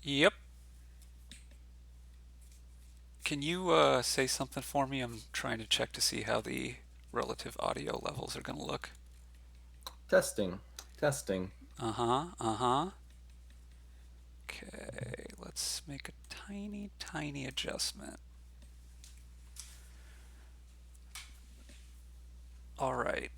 Yep. Can you say something for me? I'm trying to check to see how the relative audio levels are going to look. Testing, testing. Uh-huh, uh-huh. Okay, let's make a tiny, tiny adjustment. All right.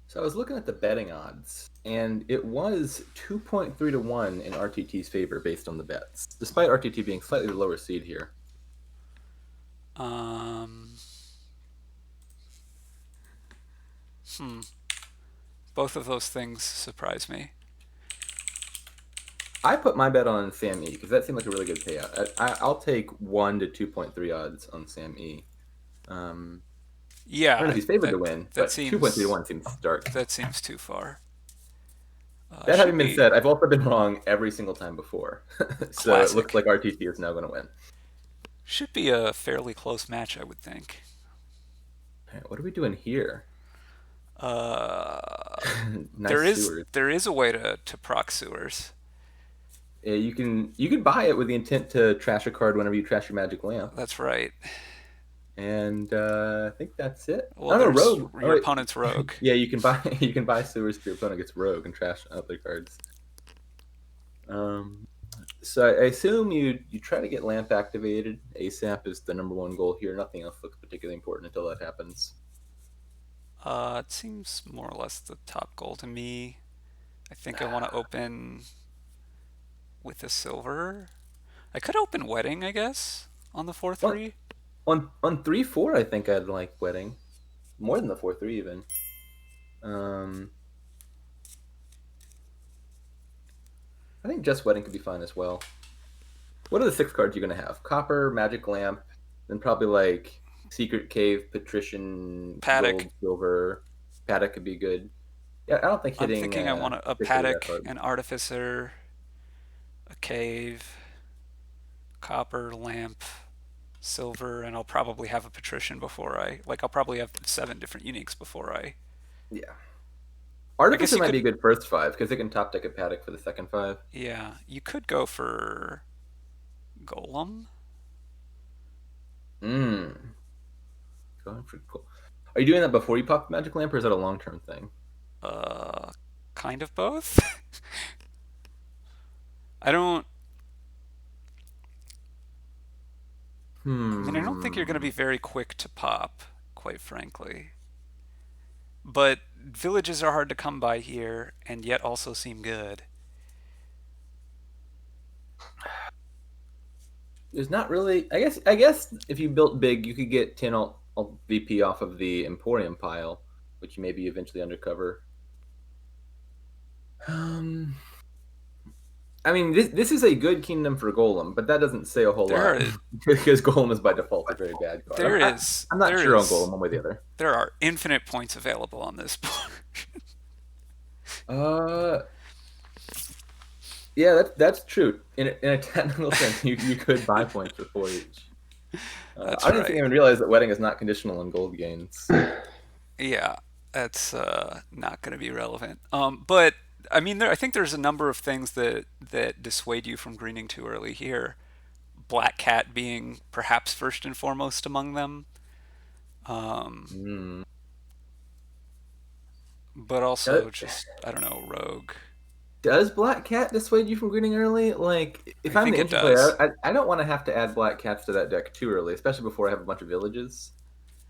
So I was looking at the betting odds, and it was 2.3 to 1 in RTT's favor based on the bets, despite RTT being slightly the lower seed here. Um, hmm. Both of those things surprise me. I put my bet on SamE because that seemed like a really good payout. I'll take 1 to 2.3 odds on SamE. I don't know if Yeah, he's favored that to win, that but 2.3 to seems 1 seems dark. that seems too far. That Should having been be said, I've also been wrong every single time before. So it looks classic. like RTT is now going to win. Should be a fairly close match, I would think. All right, what are we doing here? Uh, Nice sewers. there is a way to proc sewers. Yeah, you can buy it with the intent to trash a card whenever you trash your magic lamp, That's right. and I think that's it. Well, Oh no, there's rogue. Oh your wait, opponent's rogue. yeah, you can buy you can buy sewers if your opponent gets rogue and trash other cards. Um, so I assume you try to get lamp activated. ASAP is the number one goal here. Nothing else looks particularly important until that happens. It seems more or less the top goal to me. I think I want to open with a silver. I could open wedding, I guess, on the One 4-3. on 3-4, I think I'd like wedding more than the 4-3 even. Um, I think just wedding could be fine as well. What are the six cards you're gonna have? Copper, Magic Lamp, then probably like Secret Cave, Patrician, Paddock. Gold, Silver. Paddock could be good. Yeah, I don't think I'm hitting thinking I want a particularly that paddock, hard. an artificer, a cave, copper, lamp, silver, and I'll probably have a patrician before I'll probably have 7 different uniques before I. Yeah, I guess Artificer you might be could. a good first five because it can top deck a Paddock for the second five. Yeah, you could go for golem. Hmm. Going for cool. Are you doing that before you pop the Magic Lamp, or is that a long term thing? Uh, kind of both. I don't. I mean, I don't think you're going to Hmm. be very quick to pop, quite frankly. But villages are hard to come by here, and yet also seem good. There's not really. I guess if you built big, you could get 10 alt VP off of the Emporium pile, which you maybe eventually undercover. Um, I mean, this is a good kingdom for Golem, but that doesn't say a whole There lot are because Golem is by default a very bad card. there is I'm not there sure on Golem is one way or the other. there are infinite points available on this board. Uh, yeah, that's true. In a technical sense, you could buy points for four each. That's I don't think I right. even realized that wedding is not conditional on gold gains. Yeah, that's not going to be relevant. But I mean, I think there's a number of things that dissuade you from greening too early here. Black cat being perhaps first and foremost among them, um, Hmm. but Does, also just I don't know, rogue. does Black Cat dissuade you from greening early? Like, I if I'm the think it entry player, does. I don't want to have to add Black Cats to that deck too early, especially before I have a bunch of villages.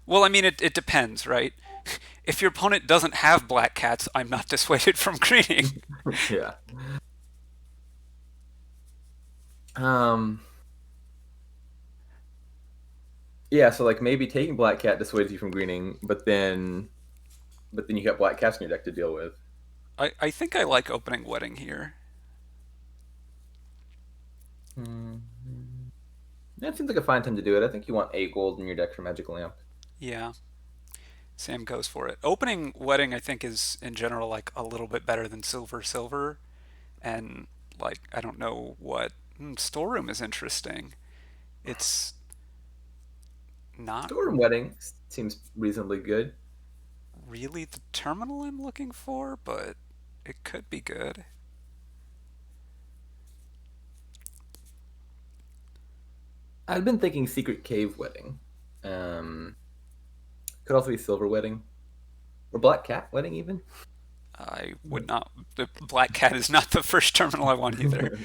Well, I mean, it depends, right? If your opponent doesn't have black cats, I'm not dissuaded from greening. Yeah. Um. Yeah. So like maybe taking Black Cat dissuades you from greening, but then you got Black Cats in your deck to deal with. I think I like opening wedding here. Hmm. That seems like a fine time to do it. I think you want 8 gold in your deck for Magic Lamp. Yeah, Sam goes for it. Opening wedding, I think, is in general like a little bit better than silver silver, and like I don't know what storeroom is interesting. It's not Storm Wedding seems reasonably good. really the terminal I'm looking for, but it could be good. I've been thinking Secret Cave Wedding. Um, could also be Silver Wedding or Black Cat Wedding even. I would not. The Black Cat is not the first terminal I want either.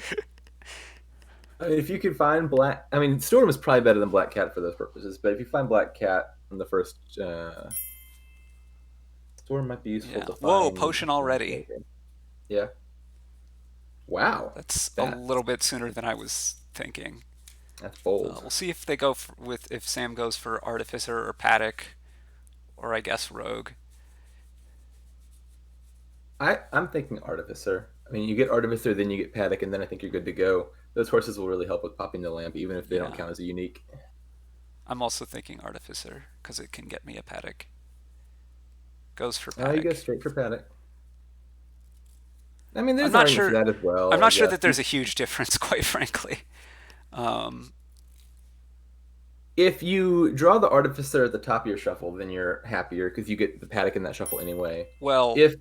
I mean, if you could find Black, I mean, Storm is probably better than Black Cat for those purposes. But if you find Black Cat in the first, Storm might be useful Yeah. to Whoa, find. potion already. Yeah. Wow. That's a That little bit sooner than I was thinking. that's bold. We'll see if they go with if Sam goes for Artificer or Paddock, or I guess Rogue. I'm thinking Artificer. I mean, you get Artificer, then you get Paddock, and then I think you're good to go. Those horses will really help with popping the lamp, even if they don't Yeah. count as a unique. I'm also thinking Artificer because it can get me a Paddock. Goes for You go Paddock. straight for Paddock. I mean, I'm there's an not argument for sure. that as I'm well, I not sure guess. that there's a huge difference, quite frankly. Um, If you draw the Artificer at the top of your shuffle, then you're happier because you get the Paddock in that shuffle anyway. well, If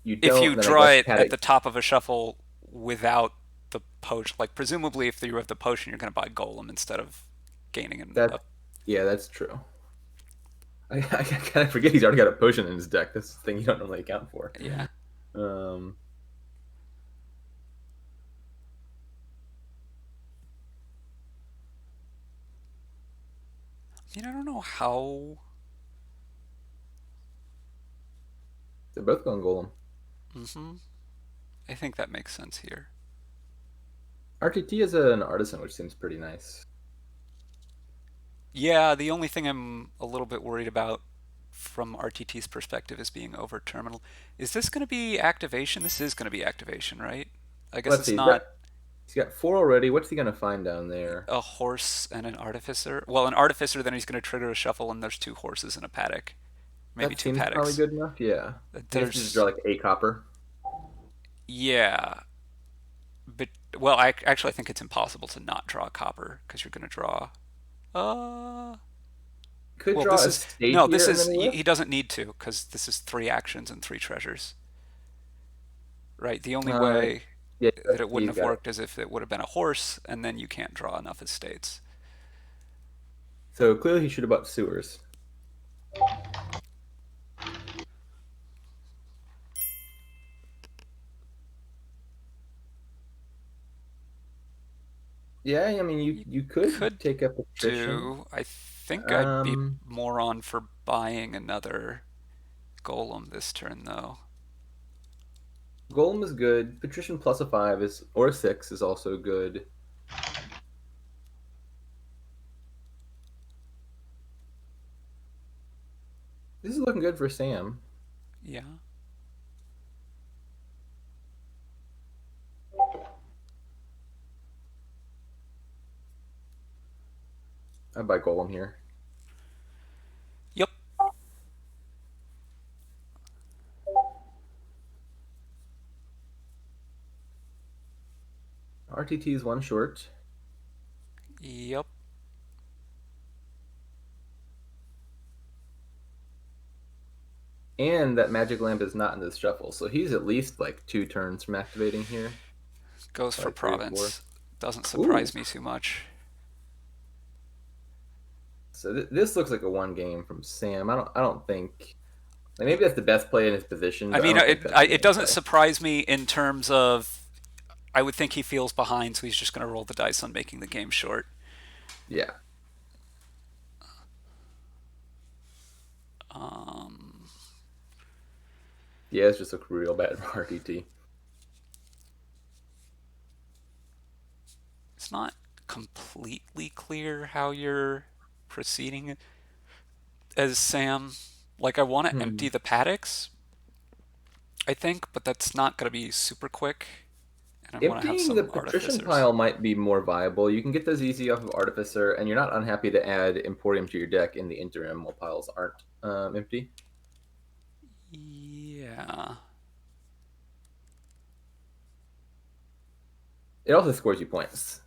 you if you don't, then I draw guess it at Paddock. the top of a shuffle without the potion, like presumably if you have the potion, you're going to buy Golem instead of gaining That, a. yeah, that's true. I kind of forget he's already got a potion in his deck. That's the thing you don't normally account for. Yeah. Um, I don't know how. they're both going Golem. Hmm. I think that makes sense here. RTT is an artisan, which seems pretty nice. Yeah, the only thing I'm a little bit worried about from RTT's perspective is being over terminal. Is this going to be activation? This is going to be activation, right? I guess Let's it's see. not He's got four already. What's he gonna find down there? a horse and an artificer. Well, an artificer, then he's going to trigger a shuffle, and there's two horses and a paddock. Maybe That two seems probably paddocks. good enough. Yeah. He has to just draw There's, like a copper. yeah. But, well, I think it's impossible to not draw a copper because you're going to draw. Uh, Could well, draw this a is. state No, this here and then is. whiff. He doesn't need to because this is three actions and three treasures. Right? The only Uh, way yeah, that it wouldn't he's have got it. worked is if it would have been a horse, and then you can't draw enough estates. So clearly he should have bought sewers. Yeah, I mean You you could could take a patrician. do. I think I'd be Um, more on for buying another golem this turn, though. Golem is good. Patrician plus a five is or a six is also good. This is looking good for Sam. Yeah. I buy Golem here. Yep. RTT is one short. Yep. And that magic lamp is not in this shuffle, so he's at least like 2 turns from activating here. Goes for Probably 3 or 4. province. Doesn't Ooh, surprise me too much. so this looks like a one game from Sam. I don't think like, maybe that's the best play in his position, I but I mean, don't think that's the it main doesn't play. surprise me in terms of. I would think he feels behind, so he's just going to roll the dice on making the game short. Yeah, Um, yeah, it's just look real bad for RTT. it's not completely clear how you're proceeding as Sam. Like, I want to empty Hmm. the paddocks, I think, but that's not going to be super quick, and I want to have Emptying the some patrician artificers. pile might be more viable. You can get those easy off of Artificer, and you're not unhappy to add Emporium to your deck in the interim while piles aren't empty. Yeah. It also scores you points.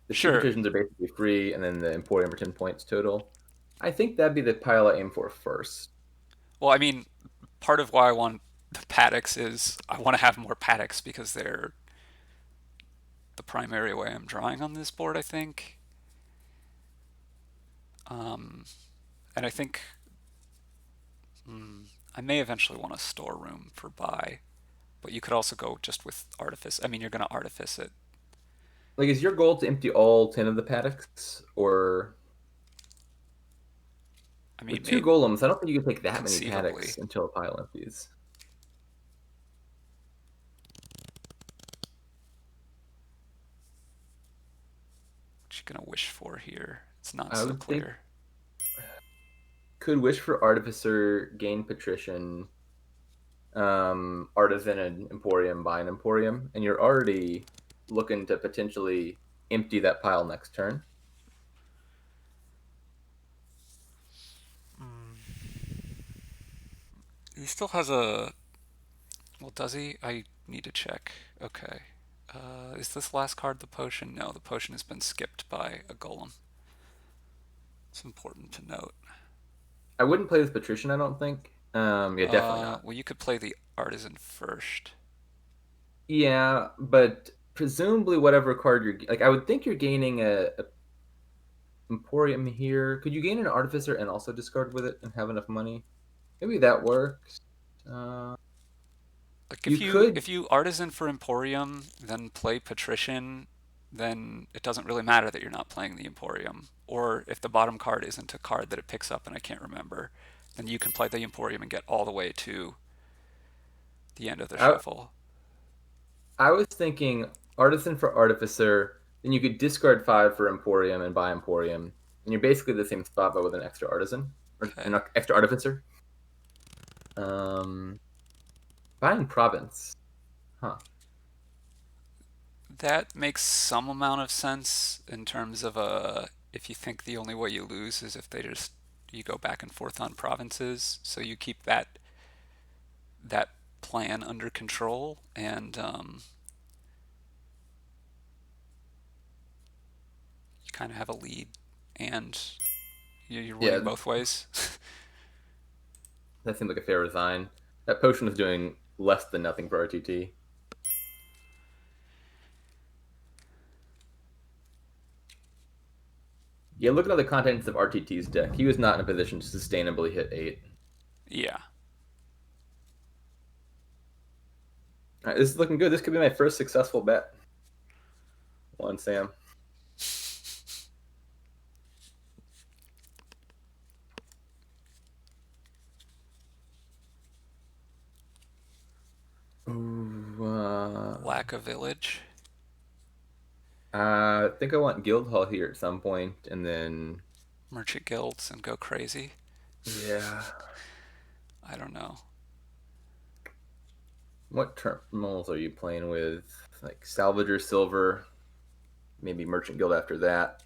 The two Sure. patricians are basically free, and then the Emporium are 10 points total. I think that'd be the pile I aim for first. Well, I mean, part of why I want the paddocks is I want to have more paddocks because they're the primary way I'm drawing on this board, I think. Um, and I think I may eventually want a storeroom for buy, but you could also go just with artifice. I mean, you're going to artifice it. Like, is your goal to empty all 10 of the paddocks? Or I with mean, two maybe golems, I don't think you can take that many conceivably. paddocks until a pile empties. What you going to wish for here? It's not I so would think clear. could wish for Artificer, gain Patrician, Artisan and Emporium, buy an Emporium, and you're already looking to potentially empty that pile next turn. He still has a. Well, does he? I need to check. Okay. Is this last card the potion? No, the potion has been skipped by a golem. It's important to note. I wouldn't play this Patrician, I don't think. Yeah, definitely not. Well, you could play the artisan first. Yeah, but presumably whatever card you're like, I would think you're gaining a Emporium here. Could you gain an Artificer and also discard with it and have enough money? Maybe that works. Uh, Like you if could. you artisan for Emporium, then play Patrician, then it doesn't really matter that you're not playing the Emporium. Or if the bottom card isn't a card that it picks up and I can't remember, then you can play the Emporium and get all the way to the end of the I, shuffle. I was thinking Artisan for Artificer. Then you could discard 5 for Emporium and buy Emporium, and you're basically the same spot but with an extra Artisan or Okay. an extra Artificer. Um, buying Province, huh? That makes some amount of sense in terms of if you think the only way you lose is if they just you go back and forth on provinces, so you keep that plan under control and you kind of have a lead and you're winning Yeah, both ways. that seems like a fair resign. That potion is doing less than nothing for RTT. Yeah, looking at the contents of RTT's deck, he was not in a position to sustainably hit 8. Yeah. All right, this is looking good. This could be my first successful bet on Sam. Ooh, Lack of village, I think I want Guildhall here at some point, and then merchant guilds, and go crazy. yeah, I don't know. what terminals are you playing with? Like Salvager Silver, maybe Merchant Guild after that.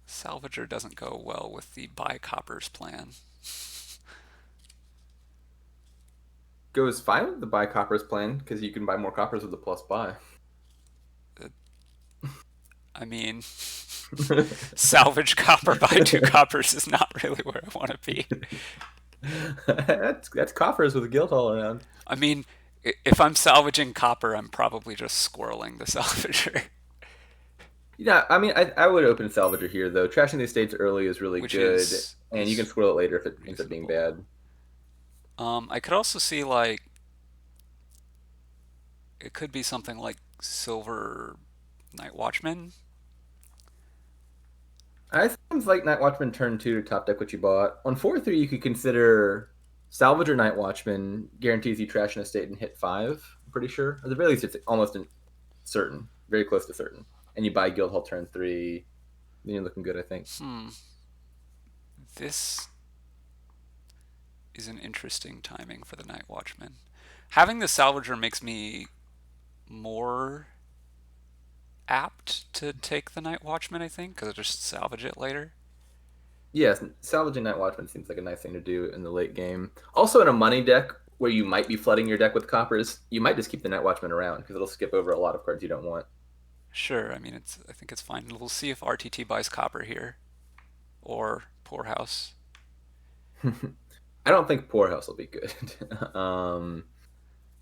Salvager doesn't go well with the buy coppers plan. Goes fine with the buy coppers plan because you can buy more coppers with the plus buy. I mean, salvage copper buy two coppers is not really where I want to be. that's coppers with a Guildhall around. I mean, if I'm salvaging copper, I'm probably just squirreling the salvager, Yeah, I mean, I would open Salvager here though. Trashing the estates early is really which good, and you can is squirrel it later if it ends up being reasonable. bad. I could also see like it could be something like silver night watchman. I seems like Night Watchman turn 2 to top deck what you bought. On 4-3, you could consider Salvager Night Watchman guarantees you trash an estate and hit 5. I'm pretty sure. At the very least, it's almost certain, very close to certain. And you buy Guildhall turn 3, then you're looking good, I think. Hmm, this is an interesting timing for the night watchman. Having the salvager makes me more apt to take the night watchman, I think, because I just salvage it later. Yes, salvaging Night Watchman seems like a nice thing to do in the late game. Also, in a money deck where you might be flooding your deck with coppers, you might just keep the Night Watchman around because it'll skip over a lot of cards you don't want. Sure, I mean, I think it's fine. We'll see if RTT buys copper here or Poorhouse. I don't think Poorhouse will be good.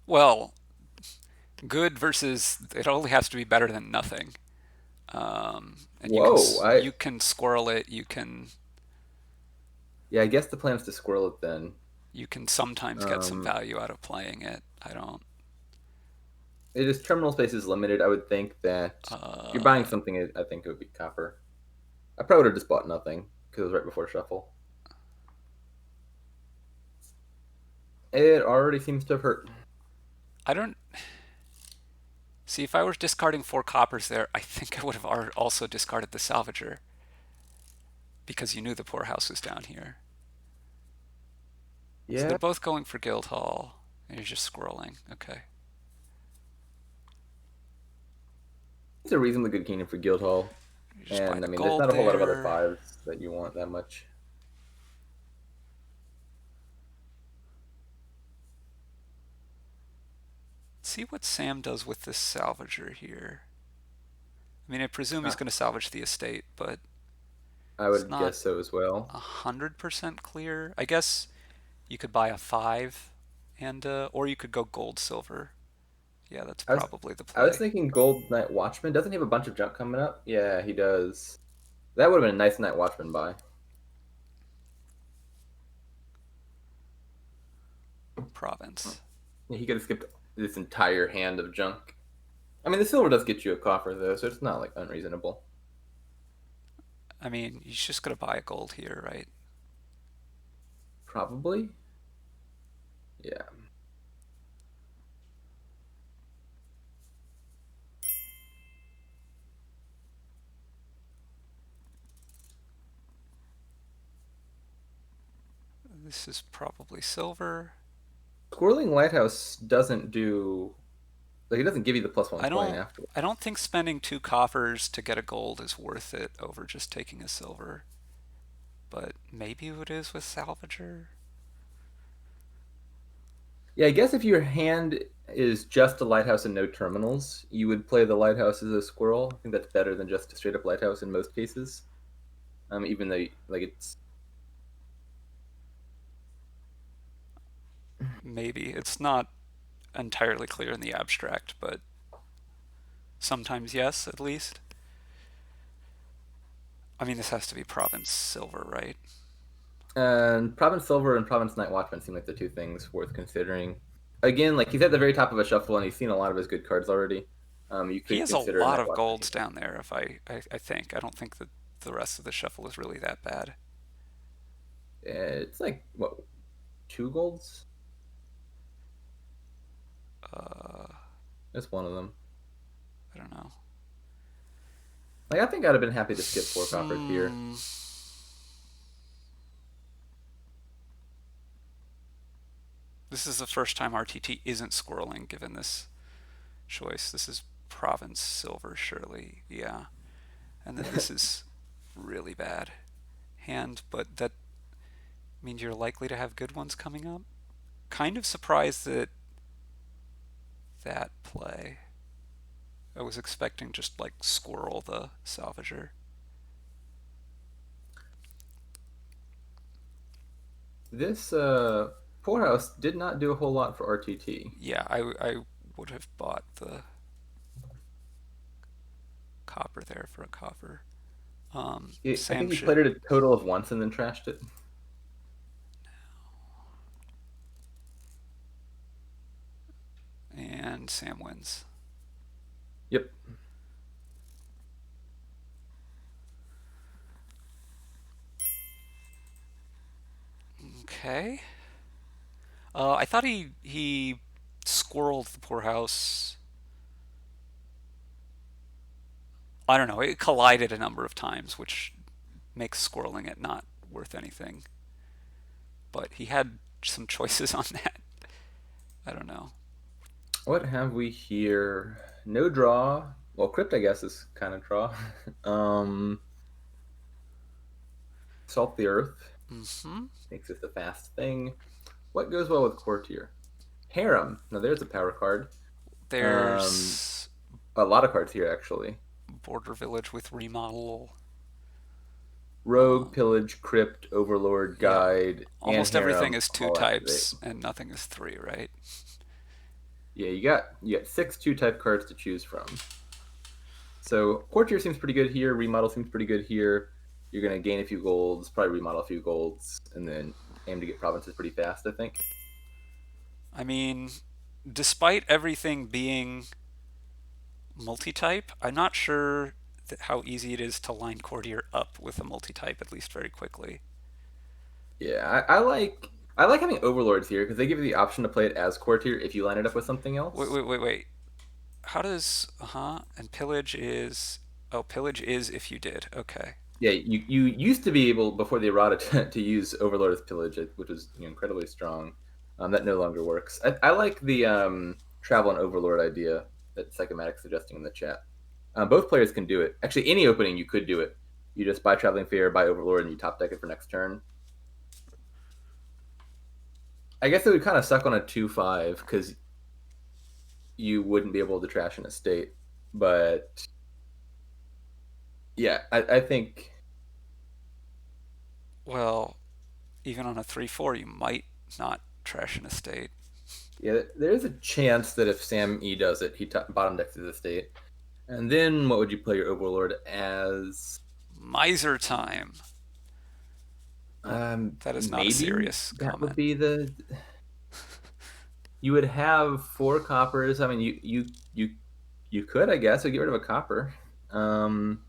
Well, good versus it only has to be better than nothing. And Whoa, I you can squirrel it. yeah, I guess the plan is to squirrel it then. You can sometimes get some Um, value out of playing it. I don't. it is terminal space is limited. I would think that if you're buying Uh, something, I think it would be copper. I probably would have just bought nothing because it was right before shuffle. It already seems to have hurt. I don't see if I were discarding 4 coppers there. I think I would have also discarded the salvager because you knew the Poorhouse was down here. So they're Yeah, both going for Guildhall, and you're just scrolling. Okay, it's a reasonably good kingdom for Guildhall. you're just buying And I the mean, there's gold not a whole lot of other there. fives that you want that much. Let's see what Sam does with this salvager here. I mean, I presume he's Uh, going to salvage the estate, but I it's would not guess so as well. 100% clear. I guess you could buy a 5 and or you could go gold silver. Yeah, that's I was probably the I was play. thinking Gold Knight Watchman. Doesn't he have a bunch of junk coming up? Yeah, he does. That would have been a nice Night Watchman buy. Province. He could have skipped this entire hand of junk. I mean, the silver does get you a coffer though, so it's not like unreasonable. I mean, he's just gonna buy a gold here, right? Probably. Yeah. This is probably silver. Squirreling Lighthouse doesn't do like it doesn't give you the plus one I coin don't afterward. I don't think spending 2 coffers to get a gold is worth it over just taking a silver. But maybe it is with Salvager. Yeah, I guess if your hand is just a lighthouse and no terminals, you would play the lighthouse as a squirrel. I think that's better than just a straight up lighthouse in most cases. Even though like it's Maybe. It's not entirely clear in the abstract, but sometimes yes, at least. I mean, this has to be province silver, right? and Province Silver and Province Night Watchman seem like the two things worth considering. Again, like he's at the very top of a shuffle and he's seen a lot of his good cards already. You He could has a consider a lot Night of Watchman golds here. down there, if I think. I don't think that the rest of the shuffle is really that bad. It's like what 2 golds? Uh, That's one of them. I don't know. Like I think I'd have been happy to skip 4 coppers here. Hmm. This is the first time RTT isn't squirreling given this choice. This is province silver, surely. Yeah. And then this is really bad hand, but that means you're likely to have good ones coming up. Kind of surprised that that play. I was expecting just like squirrel the salvager. This Poorhouse did not do a whole lot for RTT. Yeah, I would have bought the copper there for a copper. I Sam think he should, played it a total of once and then trashed it. and Sam wins. Yep. Okay. I thought he squirreled the poorhouse. I don't know. It collided a number of times, which makes squirreling it not worth anything. But he had some choices on that. I don't know. What have we here? No draw. Well, Crypt, I guess, is kind of draw. um, Salt the Earth Hmm. makes this a fast thing. What goes well with Courtier? Harem. No, there's a power card. Um, There's a lot of cards here actually. Border Village with remodel. Rogue, Um, Pillage, Crypt, Overlord, yeah, Guide, and almost everything Harem is two all activate. types and nothing is three, right? Yeah, you got six two type cards to choose from. So Courtier seems pretty good here. Remodel seems pretty good here. You're gonna gain a few golds, probably remodel a few golds, and then aim to get provinces pretty fast. I think. I mean, despite everything being multi-type, I'm not sure how easy it is to line Courtier up with a multi-type, at least very quickly. Yeah, I like having overlords here because they give you the option to play it as Courtier if you line it up with something Wait, else. wait, wait, wait. How does and pillage is pillage is if you did. Okay. Yeah, you used to be able before the errata to use Overlord as pillage, which was incredibly strong. That no longer works. I like the travel and Overlord idea that Psychomatic suggesting in the chat. Both players can do it. Actually, any opening you could do it. You just buy Traveling Fear, buy Overlord, and you top deck it for next turn. I guess it would kind of suck on a 2/5 because you wouldn't be able to trash an estate. But yeah, I think Well, even on a 3/4, you might not trash an estate. yeah, there's a chance that if SamE does it, he bottom decks his estate. And then what would you play your Overlord as? Miser time. Well, that is not a Maybe serious that would comment. be the. You would have four coppers. I mean, you could, I guess, get rid of a copper. Um,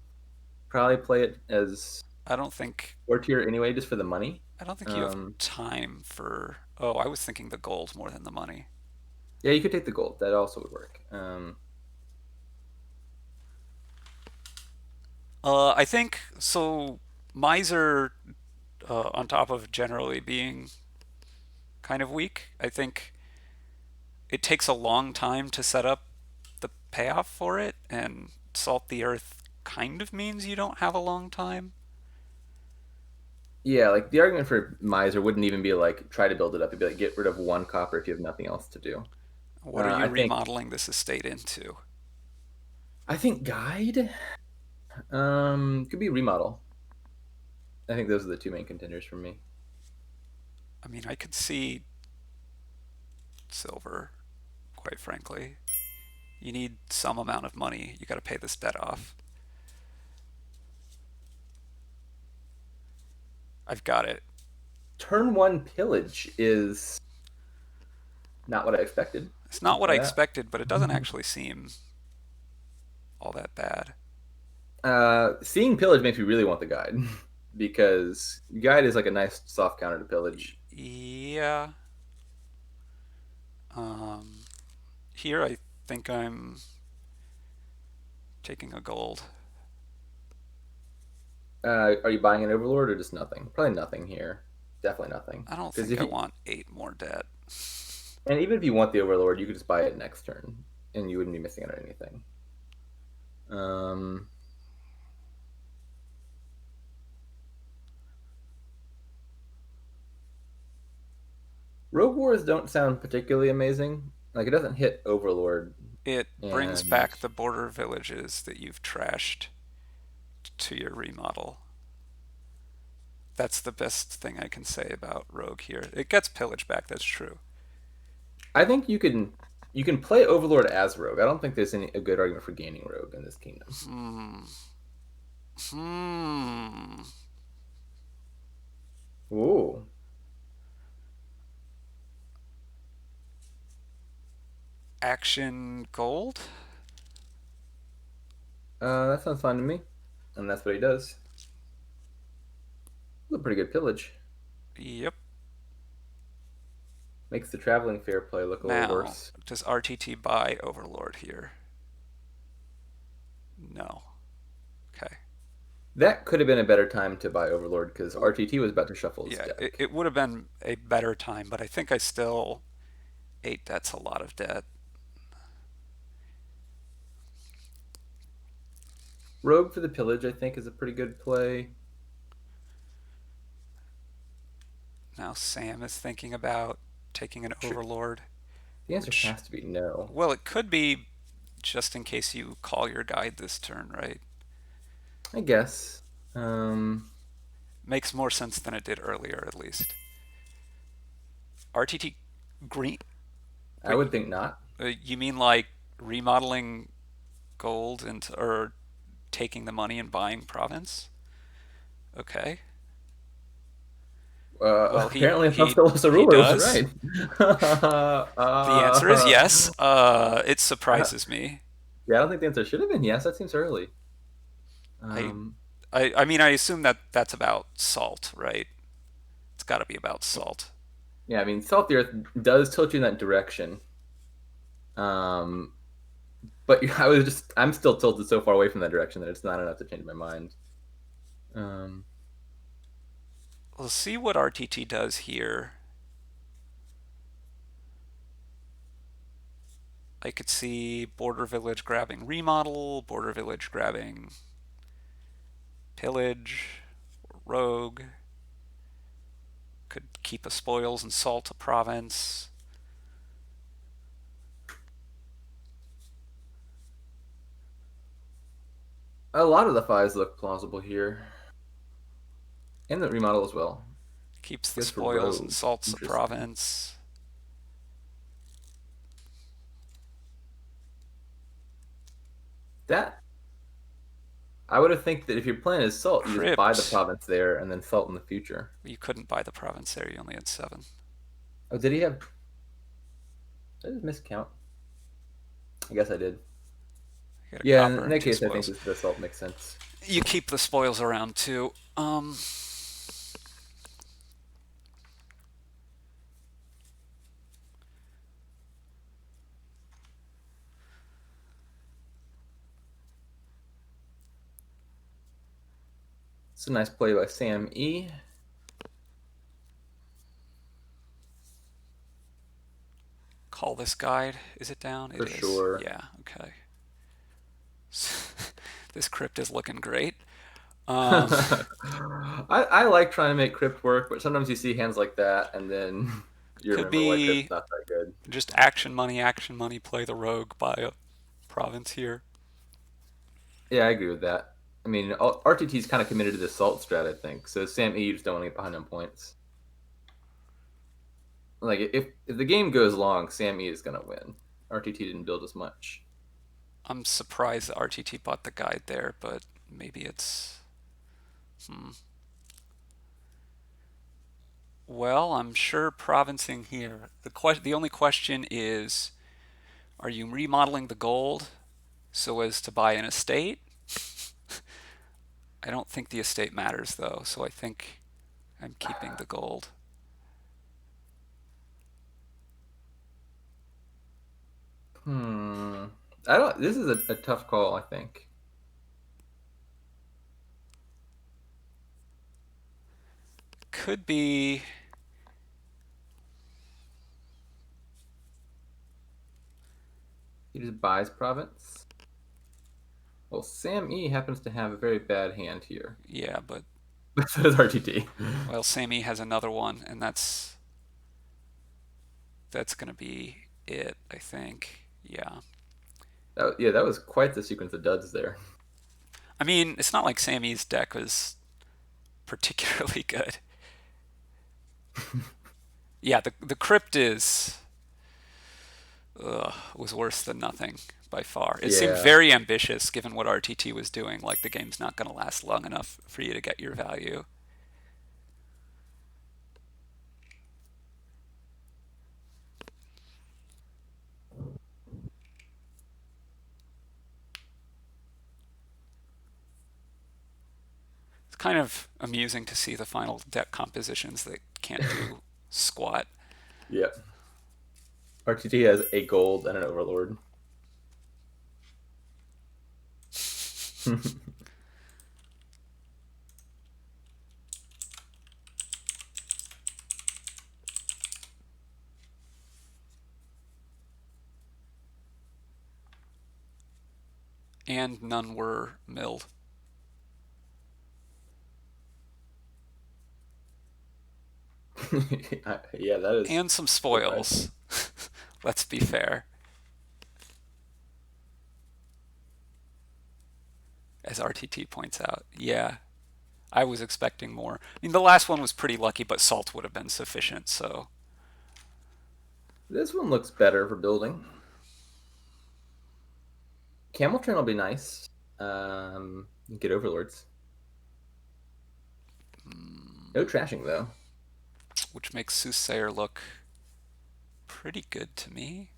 Probably play it as I don't think four tier anyway, just for the money. I don't think you have Um, time for. Oh, I was thinking the gold more than the money. yeah, you could take the gold. That also would work. I think so. Miser, on top of generally being kind of weak, I think it takes a long time to set up the payoff for it, and Salt the Earth kind of means you don't have a long time. Yeah, like the argument for miser wouldn't even be like try to build it up. It'd be like get rid of one copper if you have nothing else to do. What are you I think remodeling this estate into? I think guide could be remodel. I think those are the two main contenders for me. I mean, I could see silver, quite frankly. You need some amount of money. You got to pay this debt off. I've got it. Turn one pillage is not what I expected. It's I'll not what I say that. expected, but it doesn't actually seem all that bad. Seeing pillage makes me really want the guide because guide is like a nice soft counter to pillage. Yeah. Um, Here I think I'm taking a gold. Are you buying an overlord or just nothing? Probably nothing here. Definitely nothing. I don't Because think if I you want eight more debt. and even if you want the overlord, you could just buy it next turn, and you wouldn't be missing out on anything. Um, Rogue Wars don't sound particularly amazing. Like it doesn't hit overlord, It brings and back the border villages that you've trashed to your remodel. That's the best thing I can say about Rogue here. It gets pillage back, that's true. I think you can play overlord as rogue. I don't think there's a good argument for gaining rogue in this kingdom. Hmm. Hmm. Ooh, Action gold? that sounds fine to me, and that's what he does. It's a pretty good pillage. Yep. Makes the traveling fair play look a little Now, worse. does RTT buy Overlord here? No. Okay. That could have been a better time to buy Overlord because RTT was about to shuffle his Yeah, it, deck. it would have been a better time, but I think I still. Eight debt's a lot of debt. Rogue for the pillage, I think, is a pretty good play. Now Sam is thinking about taking an Tr- Overlord. The answer which, has to be no. well, it could be just in case you call your guide this turn, right? I guess. Um, Makes more sense than it did earlier, at least. RTT green. I Wait, would think not. you mean like remodeling gold into, or taking the money and buying province? Okay. Well, he Apparently, he Thumbstill he ruler was does. right. The answer is uh, yes. It surprises me. yeah, I don't think the answer should have been yes. That seems early. I Um, I mean, I assume that that's about salt, right? It's got to be about salt. yeah, I mean, Salt the Earth does tilt you in that direction. Um, but I'm still tilted so far away from that direction that it's not enough to change my mind. Um, We'll see what RTT does here. I could see border village grabbing remodel, border village grabbing pillage, or rogue. Could keep a spoils and salt a province. a lot of the fives look plausible here, and the remodel as well. Keeps the Goes for spoils and Rogue. salts a Interesting. province. That I would have think that if your plan is Salt, you just buy the Crypt. province there and then Salt in the future. You couldn't buy the province there. You only had seven. Oh, did he have? Did I just miscount? I guess I did. You got a Yeah, copper in and that two case, I think spoils. the Salt makes sense. You keep the spoils around too. It's a nice play by SamE Call this guide. Is it down? It for is. sure. Yeah. Okay. This crypt is looking great. I like trying to make crypt work, but sometimes you see hands like that, and then you Could remember why crypt's be not that good. just action money. Play the rogue. Buy a province here. Yeah, I agree with that. I mean, RTT's kind of committed to the Salt strat, I think. So SamE, you just don't want to get behind on points. Like if the game goes long, SamE is gonna win. RTT didn't build as much. I'm surprised that RTT bought the guide there, but maybe it's. Hmm. Well, I'm sure provincing here. The only question is, are you remodeling the gold so as to buy an estate? I don't think the estate matters though, so I think I'm keeping the gold. Hmm. I don't. This is a tough call. I think Could be. he just buys province. Well, SamE happens to have a very bad hand here. Yeah, but But so does RTT. well, SamE has another one, and that's gonna be it, I think. Yeah. Yeah, that was quite the sequence of duds there. I mean, it's not like SamE's deck was particularly good. Yeah, the crypt is was worse than nothing by far. It seemed Yeah, very ambitious given what RTT was doing. Like the game's not going to last long enough for you to get your value. It's kind of amusing to see the final deck compositions that can't do squat. yeah. RTT has a gold and an overlord. And none were milled. Yeah, that is And some surprising. spoils. Let's be fair. As RTT points out. Yeah, I was expecting more. I mean, the last one was pretty lucky, but salt would have been sufficient, so. This one looks better for building. Camel Train will be nice. Get Overlords. No trashing though. Which makes Soothsayer look pretty good to me.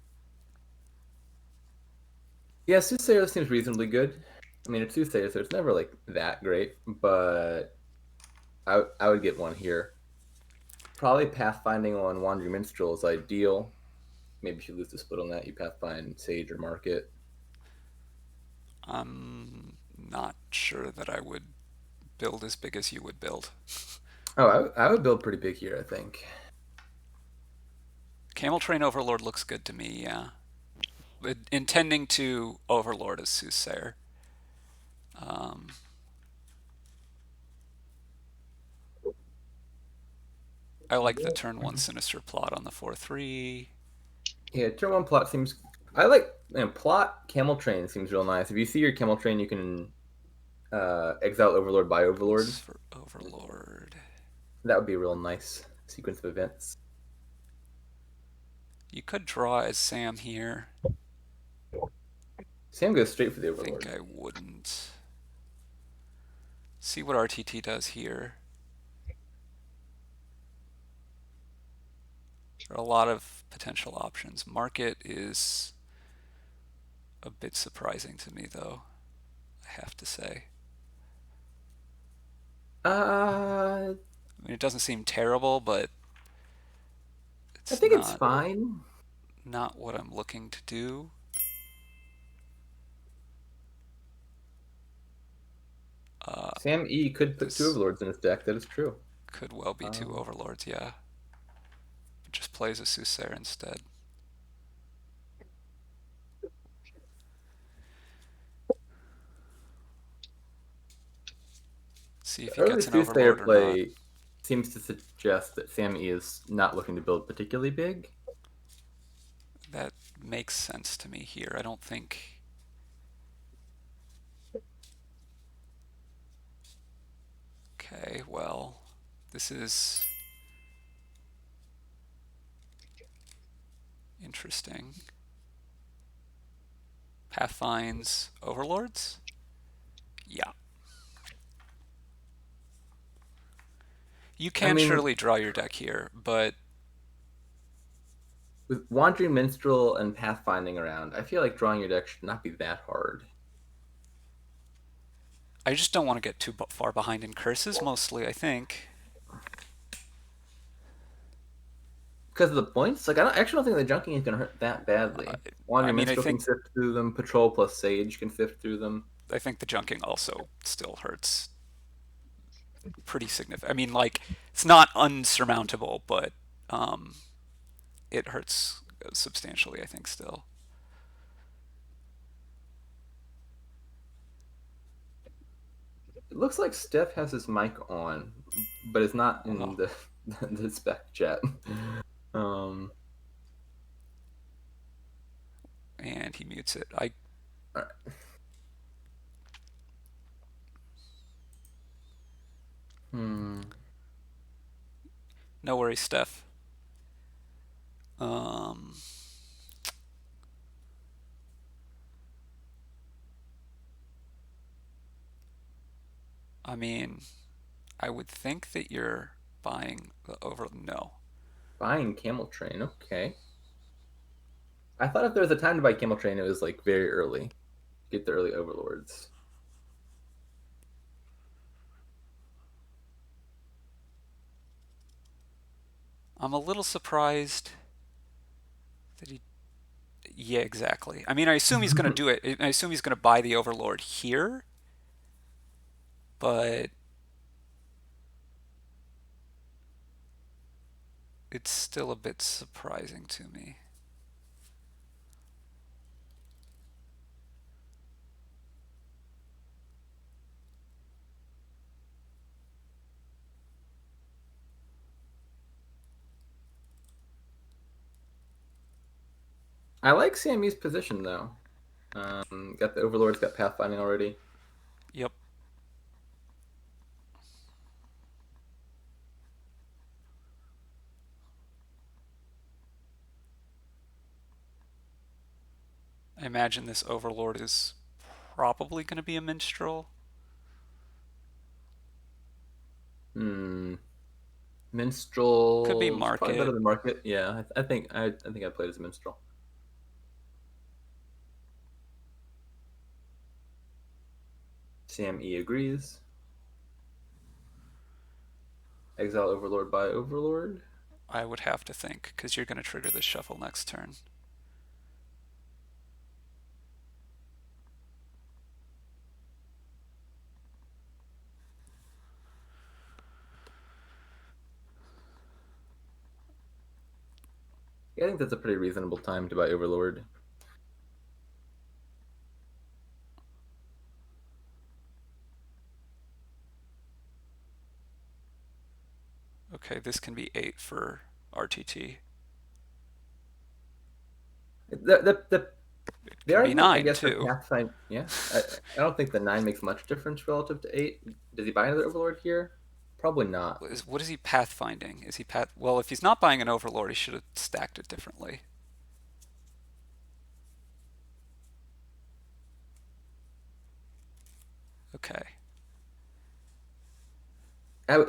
Yeah, Soothsayer seems reasonably good. I mean, it's Soothsayer, so it's never like that great, but I would get one here. Probably pathfinding on Wandering Minstrel is ideal. Maybe if you lose the split on that, you pathfind Sage or Market. I'm not sure that I would build as big as you would build. Oh, I would build pretty big here, I think. Camel Train Overlord looks good to me, yeah. Intending to Overlord as Soothsayer. Um, I like the turn one Sinister plot on the 4/3. Yeah, turn one plot seems. I like plot Camel Train seems real nice. If you see your Camel Train, you can exile Overlord by Overlord. For Overlord. That would be a real nice sequence of events. You could draw as Sam here. Sam goes straight for the I think Overlord. I wouldn't. See what RTT does here. There are a lot of potential options. Market is a bit surprising to me, though, I have to say. Uh, I mean, it doesn't seem terrible, but I it's think it's not fine. not what I'm looking to do. Uh, Sam E could put two this Overlords in his deck. That is true. could well be two Um, Overlords, yeah. It just plays a Soothsayer instead. See if he early gets an Soothsayer Overlord or not. play seems to suggest that Sam E is not looking to build particularly big. That makes sense to me here. I don't think. Okay, well, this is interesting. Pathfinds Overlords? Yeah. You I can mean, surely draw your deck here, but with Wandering Minstrel and Pathfinding around, I feel like drawing your deck should not be that hard. I just don't want to get too far behind in curses, mostly, I think. Because of the points, like I actually don't think the junking is going to hurt that Uh, badly. I Wandering mean, Minstrel can sift through them. Patrol plus Sage can sift through them. I think the junking also still hurts pretty significant. I mean, like, it's not unsurmountable, but um, it hurts substantially, I think, still. It looks like Steph has his mic on, but it's not in Oh, the spec chat. Um, and he mutes it. all right. Hmm. No worries, Steph. Um, I mean, I would think that you're buying the over. No, Buying Camel Train. Okay. I thought if there was a time to buy Camel Train, it was like very early. Get the early overlords. I'm a little surprised that he. Yeah, exactly. I mean, I assume he's going to do it. I assume he's going to buy the Overlord here, but it's still a bit surprising to me. I like SamE's position though. Got the Overlords, got Pathfinding already. Yep. I imagine this Overlord is probably going to be a minstrel. Hmm. Could be Minstrel's probably better market. than Market. Yeah, I think I played as a Minstrel. SamE agrees. Exile Overlord by Overlord. I would have to think, because you're going to trigger this shuffle next turn. Yeah, I think that's a pretty reasonable time to buy Overlord. Okay, this can be 8 for RTT. The It the can be argument, I 9 guess, for too. Pathfind, yeah, I don't think the 9 makes much difference relative to 8. Does he buy another Overlord here? Probably not. What is he pathfinding? Is he path? Well, if he's not buying an Overlord, he should have stacked it differently. Okay.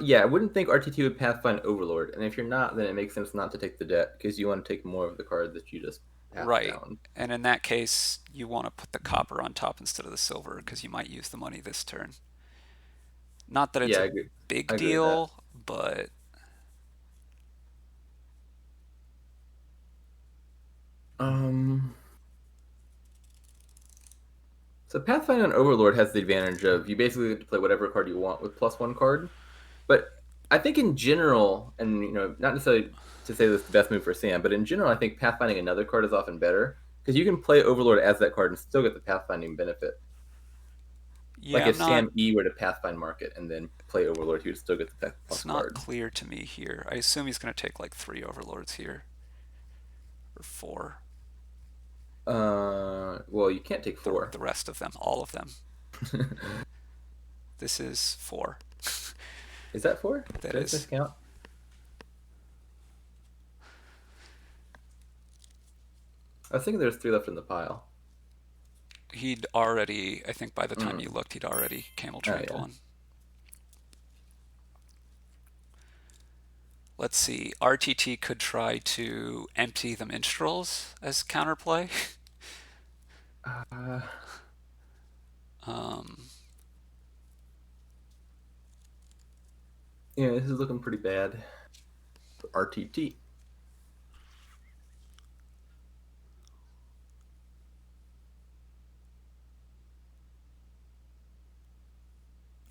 Yeah, I wouldn't think RTT would Pathfind Overlord, and if you're not, then it makes sense not to take the debt because you want to take more of the card that you just path Right. down. And in that case, you want to put the copper on top instead of the silver because you might use the money this turn. Not that it's Yeah, a I agree. I big agree with that. deal, but Um, so Pathfinder and Overlord has the advantage of you basically get to play whatever card you want with plus one card. But I think in general, and not necessarily to say this is the best move for Sam, but in general, I think pathfinding another card is often better because you can play Overlord as that card and still get the pathfinding benefit. Like yeah, if I'm not. Sam E were to pathfind Market and then play Overlord, he would still get the It's plus not card. clear to me here. I assume he's going to take like 3 Overlords here or 4. Well, you can't take The four. rest of them, all of them. This is 4. Is that four? That Did I is. miscount? I was thinking there's three left in the pile. He'd already, I think by the time you Mm. looked, he'd already camel Oh trained yeah. one. Let's see. RTT could try to empty the minstrels as counterplay. Uh, um, yeah, this is looking pretty bad for RTT.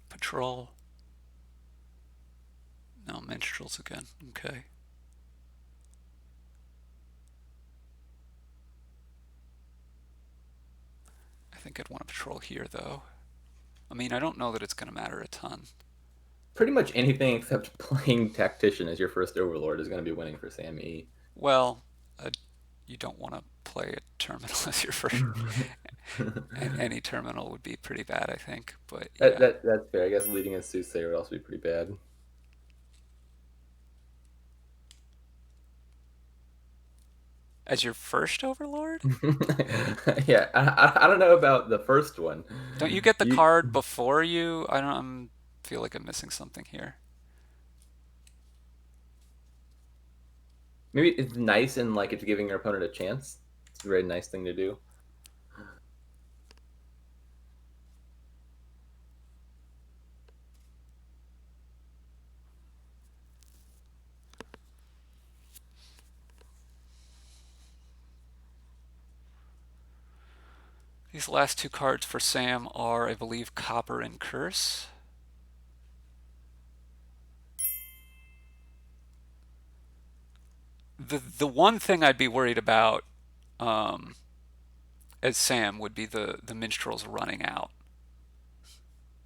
Patrol. No, minstrels again. Okay. I think I'd want to patrol here, though. I mean, I don't know that it's going to matter a ton. Pretty much anything except playing Tactician as your first Overlord is going to be winning for SamE. Well, uh, you don't want to play a terminal as your first. Any terminal would be pretty bad, I think. But yeah. That's fair. I guess leading a Soothsayer would also be pretty bad. As your first Overlord? Yeah, I don't know about the first one. Don't you get the You card before you? I don't. I feel like I'm missing something here. maybe it's nice and like it's giving your opponent a chance. It's a very nice thing to do. These last 2 cards for Sam are, I believe, Copper and Curse. The one thing I'd be worried about um, as Sam would be the minstrels running out.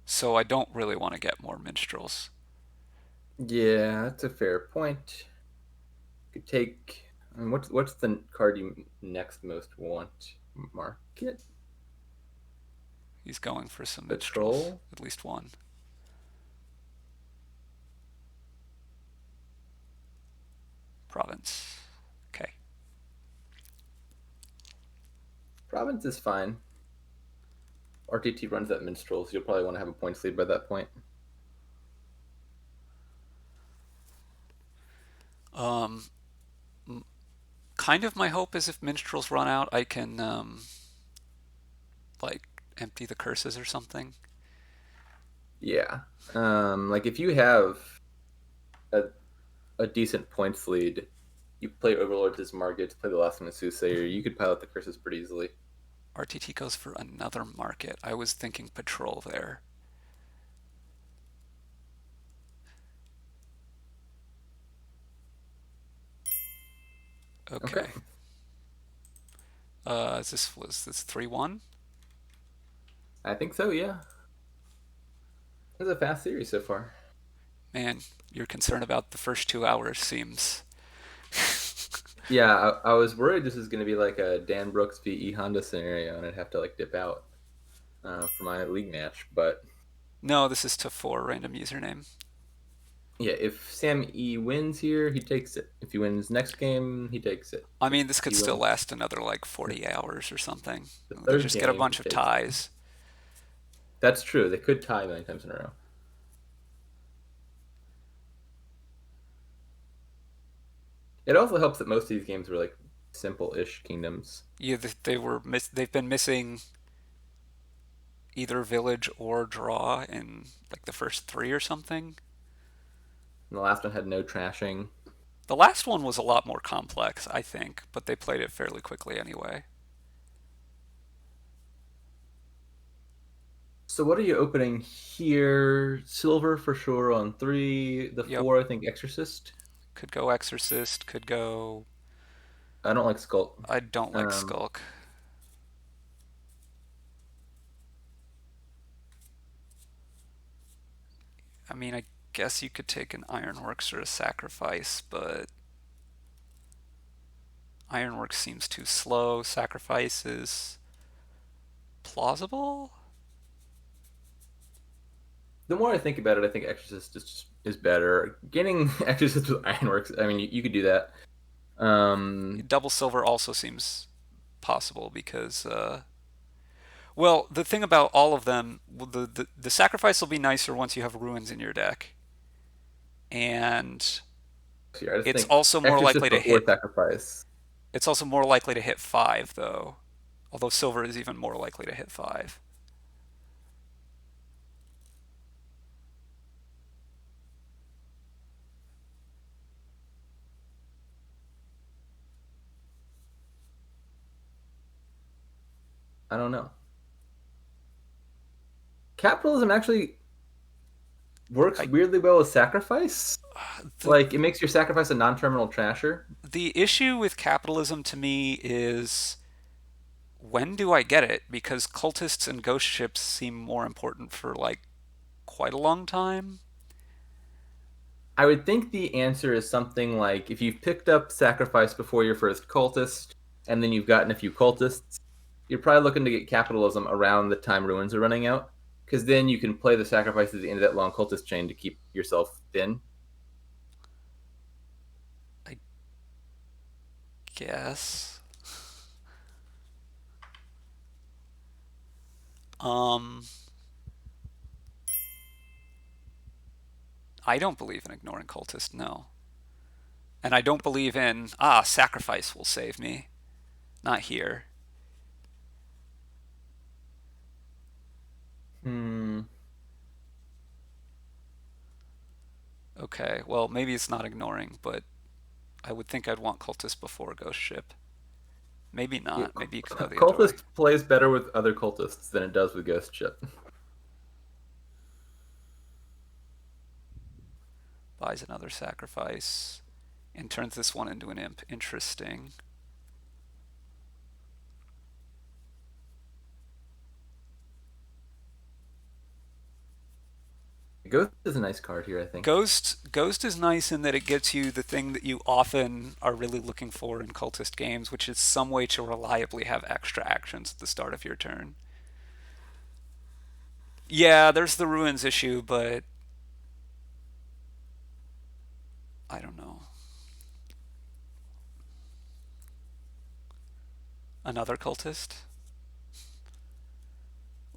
So I don't really want to get more minstrels. Yeah, that's a fair point. Could take. I mean, what's the card you next most want? Market He's going for some minstrels, Patrol. at least one. Province. Okay. Province is fine. RTT runs that minstrel, so you'll probably want to have a points lead by that point. Um, kind of my hope is if minstrels run out, I can like empty the curses or something. Yeah. Like if you have a, a decent points lead, you play Overlords as Margit, play the last one as Soothsayer, you could pilot the curses pretty easily. RTT goes for another market. I was thinking patrol there. Okay. Okay. Was this 3-1? I think so, yeah. It's a fast series so far. Man, your concern about the first 2 hours seems. Yeah, I was worried this was going to be like a Dan Brooks v. E Honda scenario, and I'd have to like dip out for my league match. But No, this is to 4 random username. yeah, if SamE wins here, he takes it. If he wins next game, he takes it. I If mean, this could he still wins last another like the 40 hours or something. They third just get a game, he bunch of takes it. ties. That's true. They could tie many times in a row. It also helps that most of these games were like simple-ish kingdoms. Yeah, they've been missing either village or draw in like the first 3 or something. And the last one had no trashing. The last one was a lot more complex, I think, but they played it fairly quickly anyway. So what are you opening here? Silver for sure on 3. The Yep. 4, I think, Exorcist. Could go Exorcist, could go. I don't like Skulk. I don't like Um, Skulk. I mean, I guess you could take an Ironworks or a Sacrifice, but Ironworks seems too slow. Sacrifice is plausible. the more I think about it, I think Exorcist is better. Getting Exorcist with Ironworks, I mean, you could do that. Um, Double Silver also seems possible because, well, the thing about all of them, the Sacrifice will be nicer once you have Ruins in your deck, and here, I just it's think also more Exorcist likely to before hit. Sacrifice. It's also more likely to hit 5, though. Although Silver is even more likely to hit 5. I don't know. Capitalism actually works I weirdly well as Sacrifice. the Like, it makes your Sacrifice a non-terminal trasher. the issue with capitalism to me is when do I get it? Because cultists and ghost ships seem more important for like quite a long time. I would think the answer is something like if you've picked up Sacrifice before your first cultist, and then you've gotten a few cultists, you're probably looking to get capitalism around the time ruins are running out, because then you can play the Sacrifice at the end of that long cultist chain to keep yourself thin. I guess. Um, I don't believe in ignoring cultists, no. And I don't believe in sacrifice will save me. Not here. Hmm. Okay, well maybe it's not ignoring, but I would think I'd want cultists before ghost ship. Maybe Yeah, not. Maybe you could go the other way. cultist plays better with other cultists than it does with Ghost Ship. Buys another sacrifice and turns this one into an imp. Interesting. Ghost is a nice card here, I think. Ghost is nice in that it gets you the thing that you often are really looking for in cultist games, which is some way to reliably have extra actions at the start of your turn. Yeah, there's the ruins issue, but I don't know. Another cultist?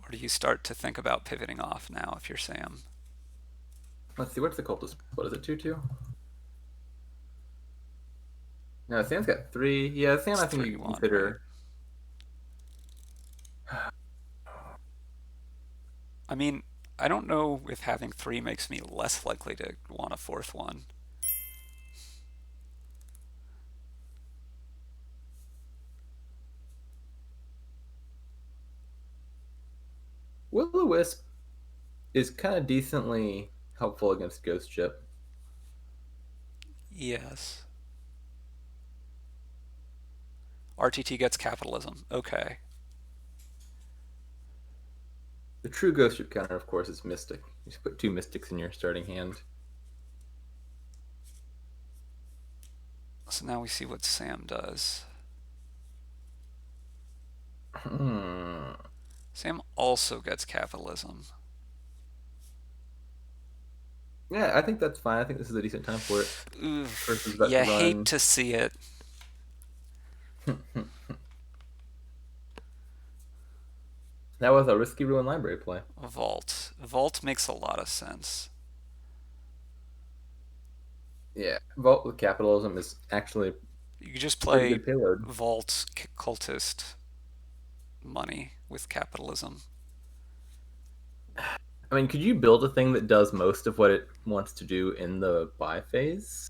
Or do you start to think about pivoting off now if you're Sam? Let's see, what's the cultist? What is it, 2/2? No, Sam's got 3. Yeah, Sam, It's I think you 3 can 1, right? consider. I mean, I don't know if having 3 makes me less likely to want a fourth one. Will-O-Wisp is kind of decently helpful against Ghost Ship. Yes. RTT gets capitalism. Okay. The true Ghost Ship counter, of course, is Mystic. You just put 2 Mystics in your starting hand. So now we see what Sam does. Hmm. Sam also gets capitalism. Yeah, I think that's fine. I think this is a decent time for it. First is Oof, about to you hate run. to see it. That was a risky Ruin Library play. Vault. Vault makes a lot of sense. Yeah, Vault with Capitalism is actually a You could just pretty play good payload. Vault cultist money with capitalism. I mean, could you build a thing that does most of what it wants to do in the buy phase?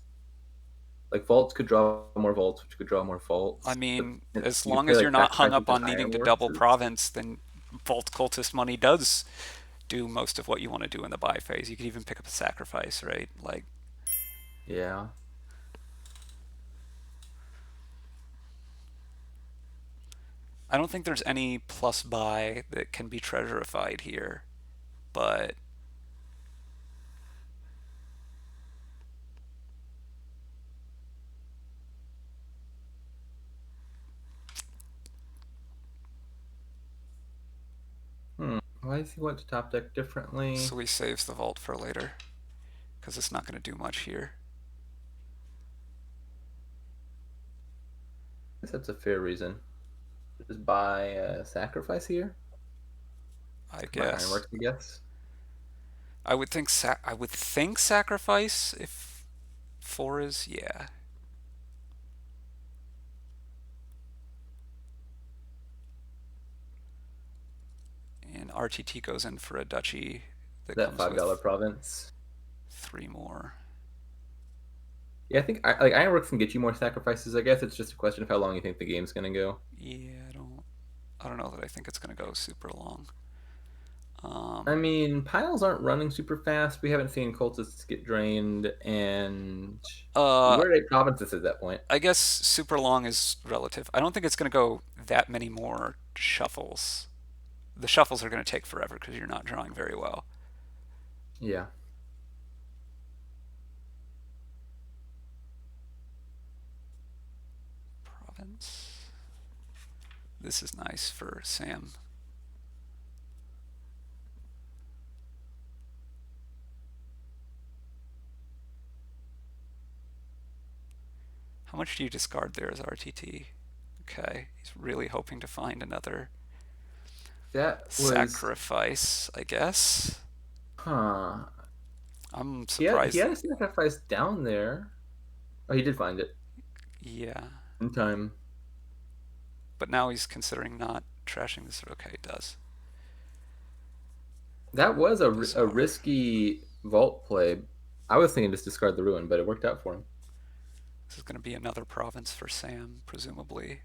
Like Vaults could draw more Vaults, which could draw more I Vaults, but mean, as you could long play as you're like not hung Sacrifices up and on needing to Iron double Horses. province, then Vault cultist money does do most of what you want to do in the buy phase. You could even pick up a sacrifice, right? Like, Yeah. I don't think there's any plus buy that can be treasurified here, but Why does he want to top deck differently? so he saves the Vault for later because it's not going to do much here, I guess that's a fair reason. Just buy a sacrifice here. I My guess. Ironworks, I guess. I would think sacrifice if 4 is yeah. And RTT goes in for a duchy that That comes $5 with province. 3 more. Yeah, I think like Ironworks can get you more sacrifices. I guess it's just a question of how long you think the game's gonna go. Yeah, I don't know that I think it's going to go super long. I Um, mean, piles aren't running super fast. We haven't seen cultists get drained, and uh, we're at 8 provinces at that point. I guess super long is relative. I don't think it's going to go that many more shuffles. The shuffles are going to take forever because you're not drawing very well. Yeah. Province. This is nice for Sam. How much do you discard there as RTT? Okay, he's really hoping to find another That was, sacrifice, I guess. huh. I'm He surprised. had a sacrifice down there. Oh, he did find it Yeah, in time. but now he's considering not trashing this. Okay, it does. That was a Bizarre. risky vault play. I was thinking just discard the ruin, but it worked out for him. This is going to be another province for Sam, presumably,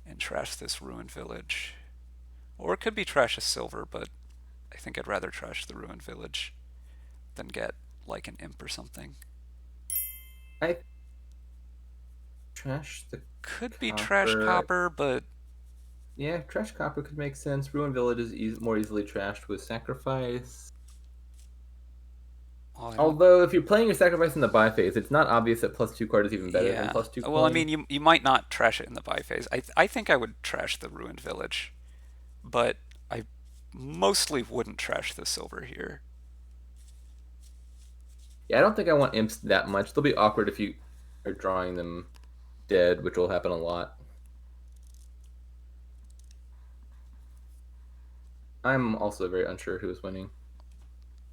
and trash this ruined village. Or it could be trash a silver, but I think I'd rather trash the ruined village than get like an imp or something. I trash the Could be trash copper. copper, but Yeah, trash copper could make sense. Ruined village is more easily trashed with sacrifice. Well, I don't. Although, if you're playing your sacrifice in the buy phase, it's not obvious that +2 card is even better than Yeah. +2 Well, I coin. mean, you might not trash it in the buy phase. I think I would trash the ruined village, but I mostly wouldn't trash the silver here. Yeah, I don't think I want imps that much. They'll be awkward if you are drawing them dead, which will happen a lot. I'm also very unsure who is winning.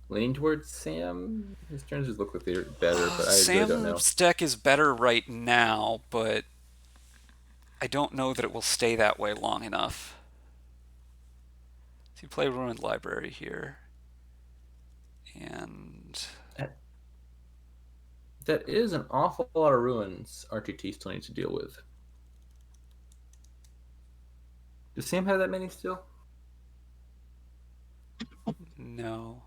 Leaning towards Sam. His turns just look like they're better, but I really don't know. Sam's deck is better right now, but I don't know that it will stay that way long enough. So you play Ruined Library here, and That, that is an awful lot of ruins RTT still needs to deal with. Does Sam have that many still? no.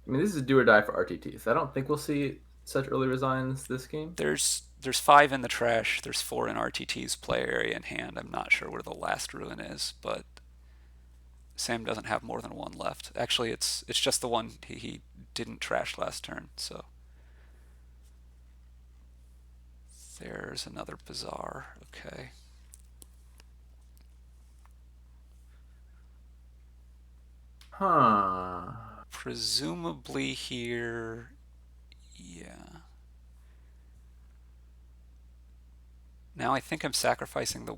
I mean, this is do or die for RTT, so I don't think we'll see such early resigns this game. There's five in the trash. There's four in RTT's play area in hand. I'm not sure where the last ruin is, but Sam doesn't have more than one left. Actually, it's just the one he didn't trash last turn. So there's another bizarre. Okay. Huh. Presumably here, yeah. Now I think I'm sacrificing the.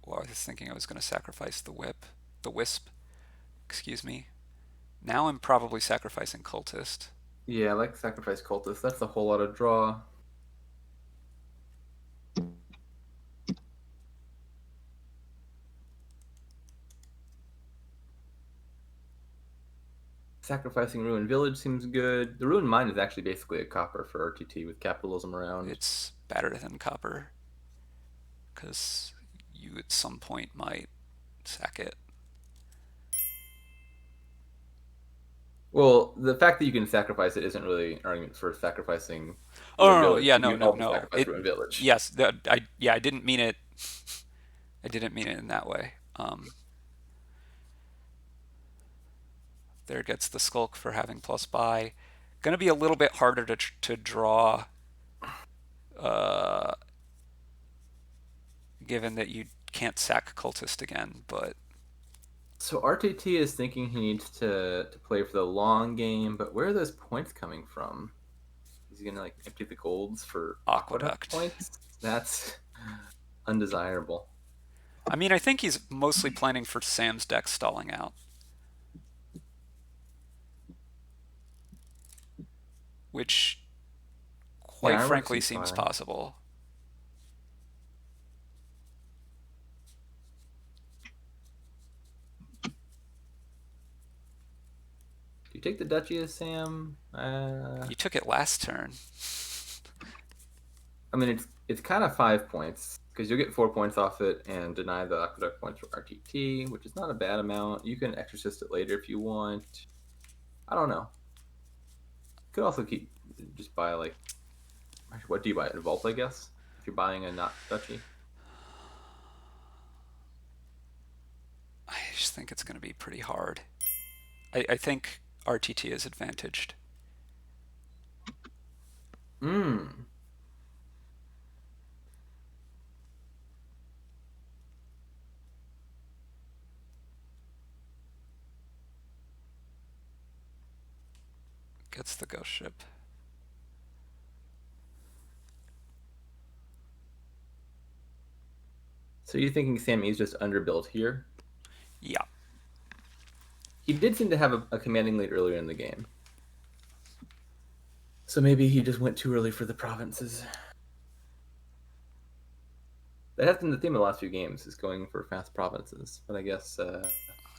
Well, I was thinking I was going to sacrifice the wisp. Excuse me. Now I'm probably sacrificing cultist. Yeah, I like sacrifice cultist. That's a whole lot of draw. Sacrificing ruined village seems good. The ruined mine is actually basically a copper for RTT with capitalism around. It's better than copper because you at some point might sack it. Well, the fact that you can sacrifice it isn't really an argument for sacrificing Oh ruined no, no, village. yeah, You no, can no, also no. sacrifice ruined village. Yes, I didn't mean it. I didn't mean it in that way. There gets the skulk for having plus buy. Going to be a little bit harder to draw, uh, given that you can't sack cultist again. But So RTT is thinking he needs to play for the long game, but where are those points coming from? Is he gonna like empty the golds for aqueduct aqueduct. points? That's undesirable. I mean, I think he's mostly planning for Sam's deck stalling out, which Yeah, quite Ironwork frankly seems seems fine. possible. Do you take the duchy as Sam? You took it last turn. I mean, it's kind of 5 points because you'll get 4 points off it and deny the aqueduct points for RTT, which is not a bad amount. You can exorcist it later if you want. I don't know. Could also keep just buy like what do you buy? A vault, I guess. If you're buying a not duchy. I just think it's going to be pretty hard. I think RTT is advantaged. Hmm. Gets the ghost ship. So you're thinking SamE is just underbuilt here? Yeah. He did seem to have a commanding lead earlier in the game. So maybe he just went too early for the provinces. That has been the theme of the last few games, is going for fast provinces. But I guess,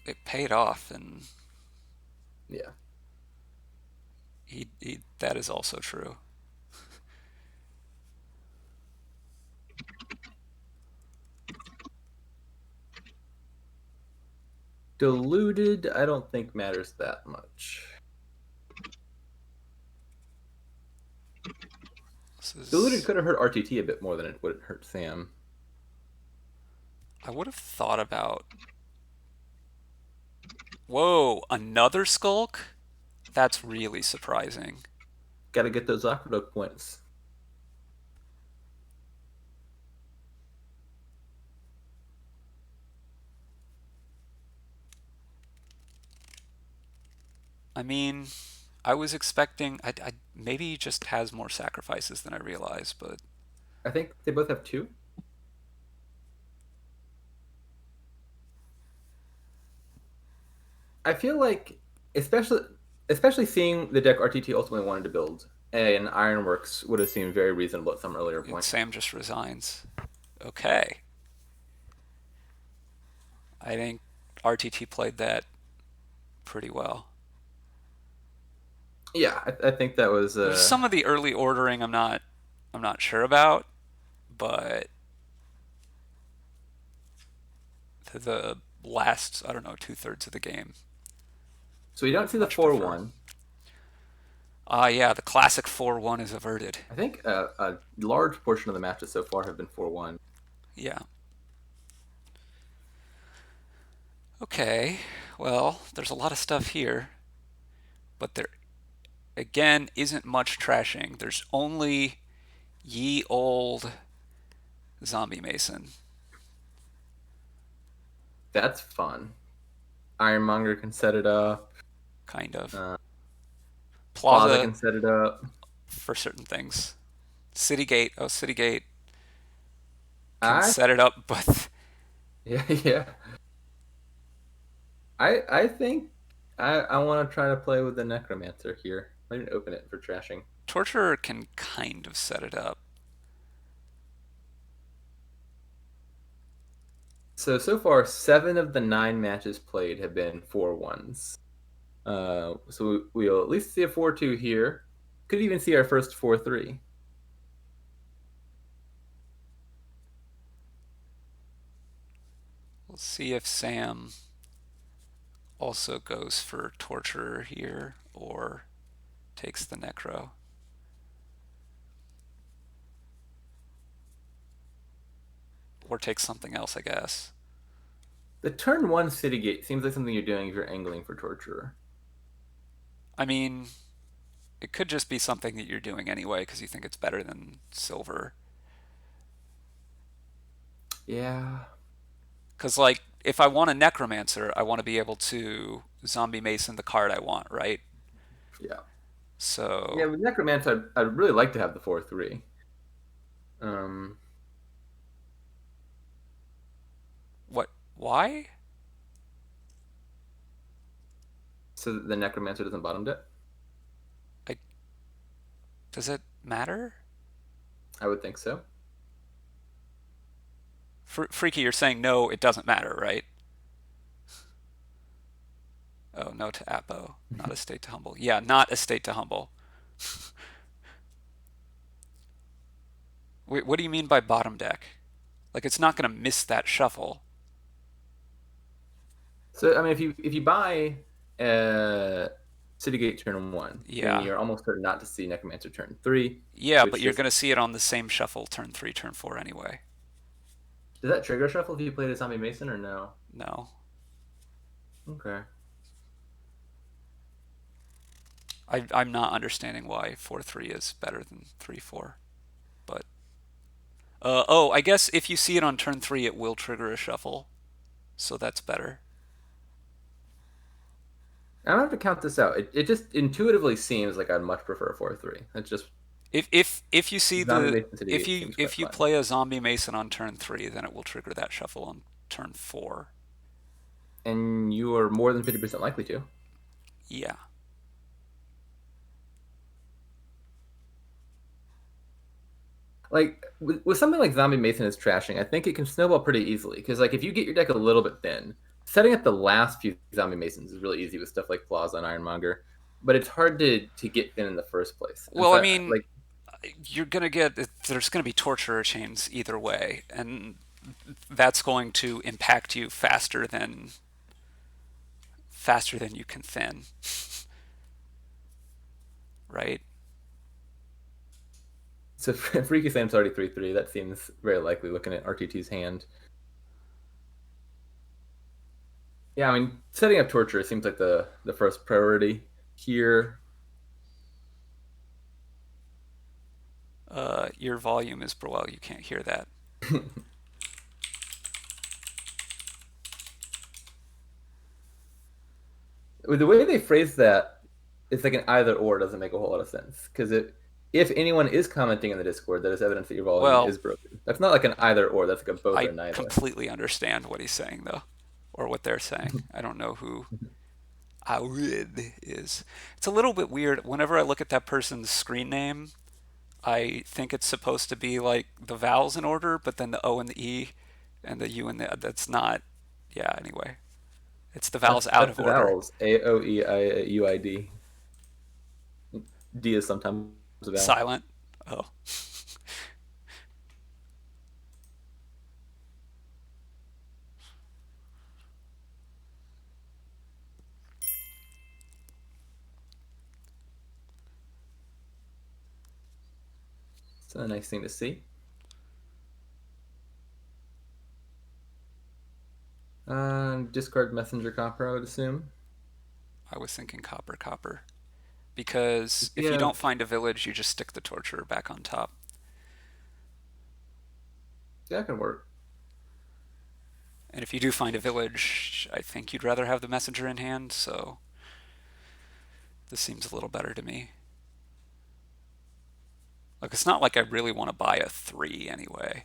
It paid off, and yeah. that is also true. Diluted, I don't think matters that much. This Diluted is could have hurt RTT a bit more than it would hurt Sam. I would have thought about. Whoa, another skulk? That's really surprising. Got to get those aqueduct points. I mean, I was expecting. Maybe he just has more sacrifices than I realized, but I think they both have two. I feel like, especially especially seeing the deck RTT ultimately wanted to build, and Ironworks would have seemed very reasonable at some earlier point. Sam just resigns. Okay. I think RTT played that pretty well. Yeah, I think that was There's some of the early ordering I'm not sure about, but the last, I don't know, 2/3 of the game, so we don't see the much four prefer. one. Yeah, the classic 4-1 is averted. I think a large portion of the matches so far have been 4-1. Yeah. Okay. Well, there's a lot of stuff here, but there again isn't much trashing. There's only ye old zombie mason, That's fun. Ironmonger can set it up. kind of. Uh, Plaza Plaza can set it up. for certain things. Citygate, oh Citygate can I set it up, but yeah yeah. I think I want to try to play with the Necromancer here. I didn't open it for trashing. Torturer can kind of set it up. So far, 7 of the 9 matches played have been 4-1s. So we'll at least see a 4-2 here. Could even see our first 4-3. We'll see if Sam also goes for Torturer here or takes the Necro. Or takes something else, I guess. The turn 1 City Gate seems like something you're doing if you're angling for Torturer. I mean, it could just be something that you're doing anyway because you think it's better than silver. Yeah. Because, like, if I want a Necromancer, I want to be able to Zombie Mason the card I want, right? Yeah. Yeah, So, with Necromancer, I'd really like to have the 4-3. Um, what? Why? so that the Necromancer doesn't bottom deck? Like, does it matter? I would think so. Freaky, you're saying no, it doesn't matter, right? Oh, no to Apo. Not estate to humble. Yeah, not estate to humble. Wait, what do you mean by bottom deck? Like, it's not going to miss that shuffle. So I mean, if you buy City Gate turn 1, then Yeah. you're almost certain not to see Necromancer turn 3, Yeah, but which you're just going to see it on the same shuffle turn 3, turn 4 anyway. does that trigger shuffle if you played a Zombie Mason or no? No. Okay. I'm not understanding why 4-3 is better than 3-4. But, oh, I guess if you see it on turn 3, it will trigger a shuffle. So that's better. I don't have to count this out. It just intuitively seems like I'd much prefer 4-3. It's just If you see Zombie the Mason City Gate seems quite if you fun. play a zombie mason on turn 3, then it will trigger that shuffle on turn 4. And you are more than 50% likely to. Yeah. Like with something like Zombie Mason is trashing, I think it can snowball pretty easily because like if you get your deck a little bit thin, setting up the last few Zombie Masons is really easy with stuff like Plaza and Ironmonger, but it's hard to get thin in the first place. And Well, I so mean, like you're gonna get there's gonna be torturer chains either way, and that's going to impact you faster than you can thin, right? so Freaky Sam's already 3-3. That seems very likely looking at RTT's hand. Yeah, I mean, setting up torture seems like the first priority here. Your volume is, well, you can't hear that. With the way they phrase that, it's like an either or doesn't make a whole lot of sense. Because if anyone is commenting in the Discord, that is evidence that your volume Well, is broken. That's not like an either or. That's like a both I or neither. completely understand what he's saying, though, or what they're saying. I don't know who Awid is. It's a little bit weird. Whenever I look at that person's screen name, I think it's supposed to be like the vowels in order, but then the O and the E and the U and the that's not. Yeah, anyway. It's the vowels out That's of the order. vowels. A O E I U I D. D is sometimes a vowel. Silent. Oh, It's a nice thing to see. Discard messenger copper, I would assume. I was thinking copper, copper. Because We if you have don't find a village, you just stick the torturer back on top. that can work. And if you do find a village, I think you'd rather have the messenger in hand, so this seems a little better to me. Like, it's not like I really want to buy a 3 anyway.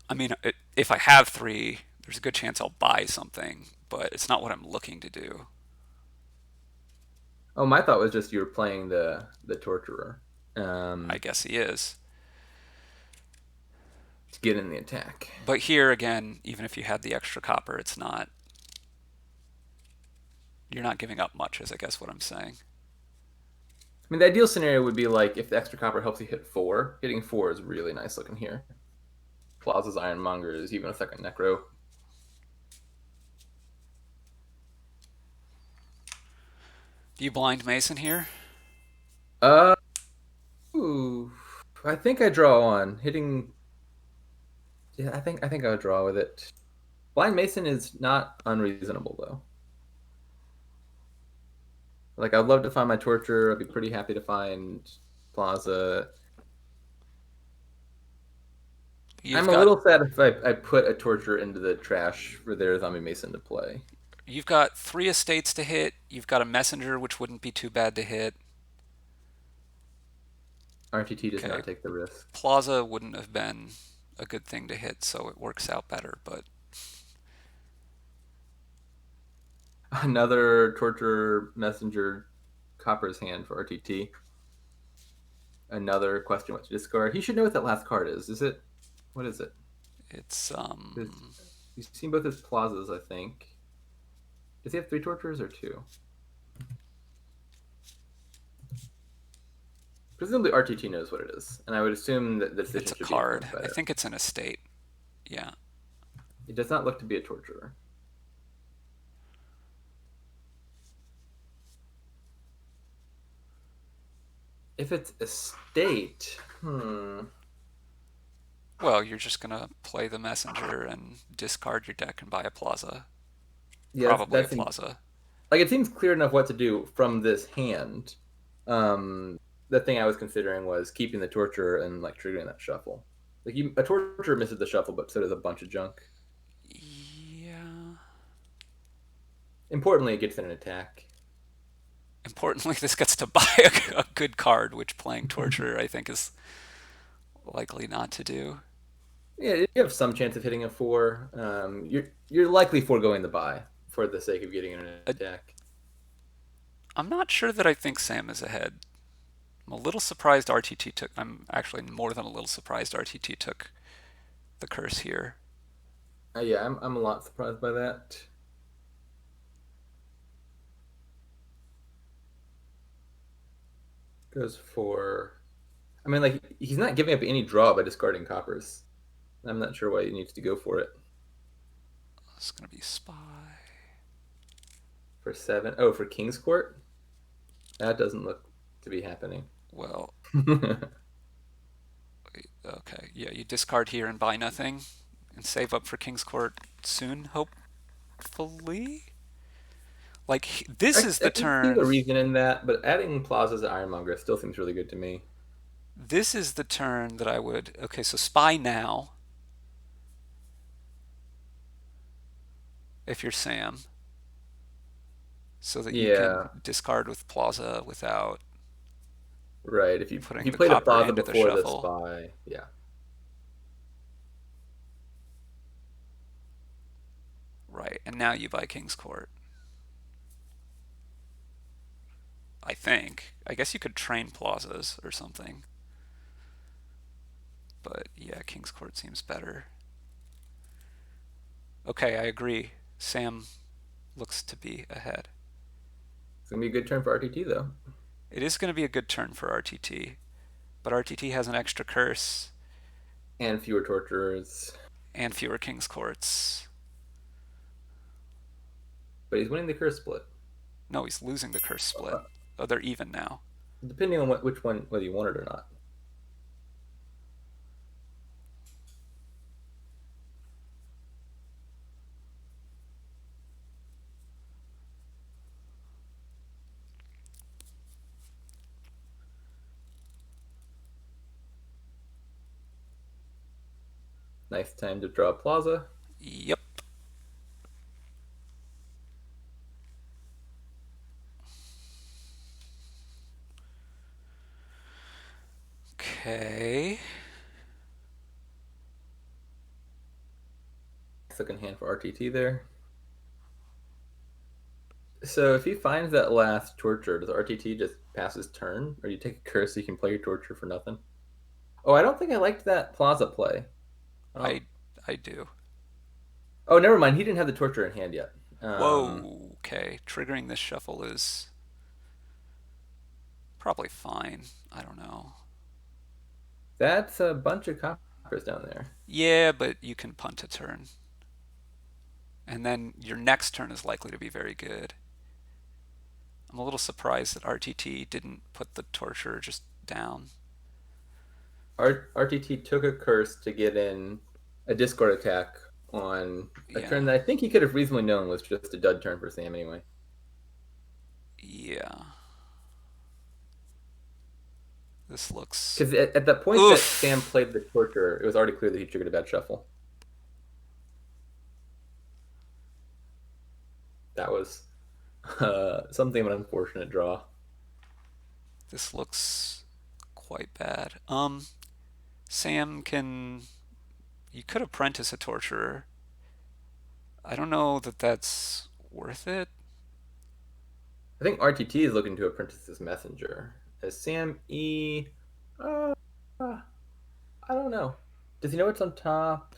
I mean, if I have 3, there's a good chance I'll buy something, but it's not what I'm looking to do. Oh, my thought was just you were playing the torturer I um, guess he is. to get in the attack. But here again, even if you had the extra copper, it's not. You're not giving up much, is I guess what I'm saying. I mean, the ideal scenario would be like if the extra copper helps you hit four. Hitting four is really nice looking here. Plaza's Ironmongers, even a second Necro. Do you blind Mason here? Uh, ooh, I think I draw on hitting. Yeah, I think I would draw with it. Blind Mason is not unreasonable though. Like I'd love to find my torture. I'd be pretty happy to find Plaza. You've I'm a got little sad if I put a torture into the trash for their Zombie Mason to play. you've got 3 estates to hit. You've got a messenger, which wouldn't be too bad to hit. RTT does Okay, not take the risk. Plaza wouldn't have been a good thing to hit, so it works out better. But Another torture messenger Copper's hand for RTT. Another question what to discard. He should know what that last card is. Is it what is it? it's You've seen both his plazas, I think. Does he have three tortures or two? Presumably RTT knows what it is, and I would assume that the it's decision a should be card. informed by I it. think it's an estate. Yeah. It does not look to be a torturer. If it's estate, Well, you're just gonna play the messenger and discard your deck and buy a plaza. yeah, Probably a that's plaza. like it seems clear enough what to do from this hand. The thing I was considering was keeping the torture and like triggering that shuffle. Like a torture misses the shuffle, but so does a bunch of junk. Yeah. Importantly, it gets in an attack. Importantly, this gets to buy a good card, which playing torture I think is likely not to do. Yeah, you have some chance of hitting a four. You're likely foregoing the buy for the sake of getting in an Uh, attack. I'm not sure that I think Sam is ahead. I'm a little surprised RTT took. I'm actually more than a little surprised RTT took the curse here. Yeah, I'm a lot surprised by that. Goes for. I mean, like he's not giving up any draw by discarding coppers. I'm not sure why he needs to go for it It's gonna be spy. for seven. Oh, for King's Court, that doesn't look to be happening. Well, okay, yeah, you discard here and buy nothing. and save up for King's Court soon, hopefully. Like this is I the can see the turn. reason in that, but adding plazas to Ironmonger still seems really good to me. This is the turn that I would. Okay, so spy now if you're Sam, so that you can Yeah, discard with Plaza without right. If putting you the played a copper plaza into the before the shuffle. spy, yeah. Right, and now you buy King's Court. I think. I guess you could train plazas or something. But yeah, King's Court seems better. Okay, I agree. Sam looks to be ahead. It's gonna be a good turn for RTT though, It is going to be a good turn for RTT, but RTT has an extra curse and fewer torturers. and fewer King's Courts. But he's winning the curse split. No, he's losing the curse split. Uh, Oh, they're even now. Depending on which one, whether you want it or not. Nice time to draw a plaza. Yep. Okay. Second hand for RTT there. So if he finds that last torture, does RTT just pass his turn, or you take a curse so you can play your torture for nothing? Oh, I don't think I liked that plaza play. I don't. I I do. Oh, never mind. He didn't have the torture in hand yet. Whoa. Okay. Triggering this shuffle is probably fine. I don't know. That's a bunch of coppers down there. Yeah, but you can punt a turn. And then your next turn is likely to be very good. I'm a little surprised that RTT didn't put the torture just down. RTT took a curse to get in a Discord attack on a Yeah. turn that I think he could have reasonably known was just a dud turn for Sam anyway. Yeah. This looks. Because at the point that Sam Oof! played the torture, it was already clear that he triggered a bad shuffle. That was something of an unfortunate draw. This looks quite bad. Sam can. You could apprentice a torturer. I don't know that that's worth it. I think RTT is looking to apprentice this messenger. As Sam E, uh, I don't know. Does he know what's on top?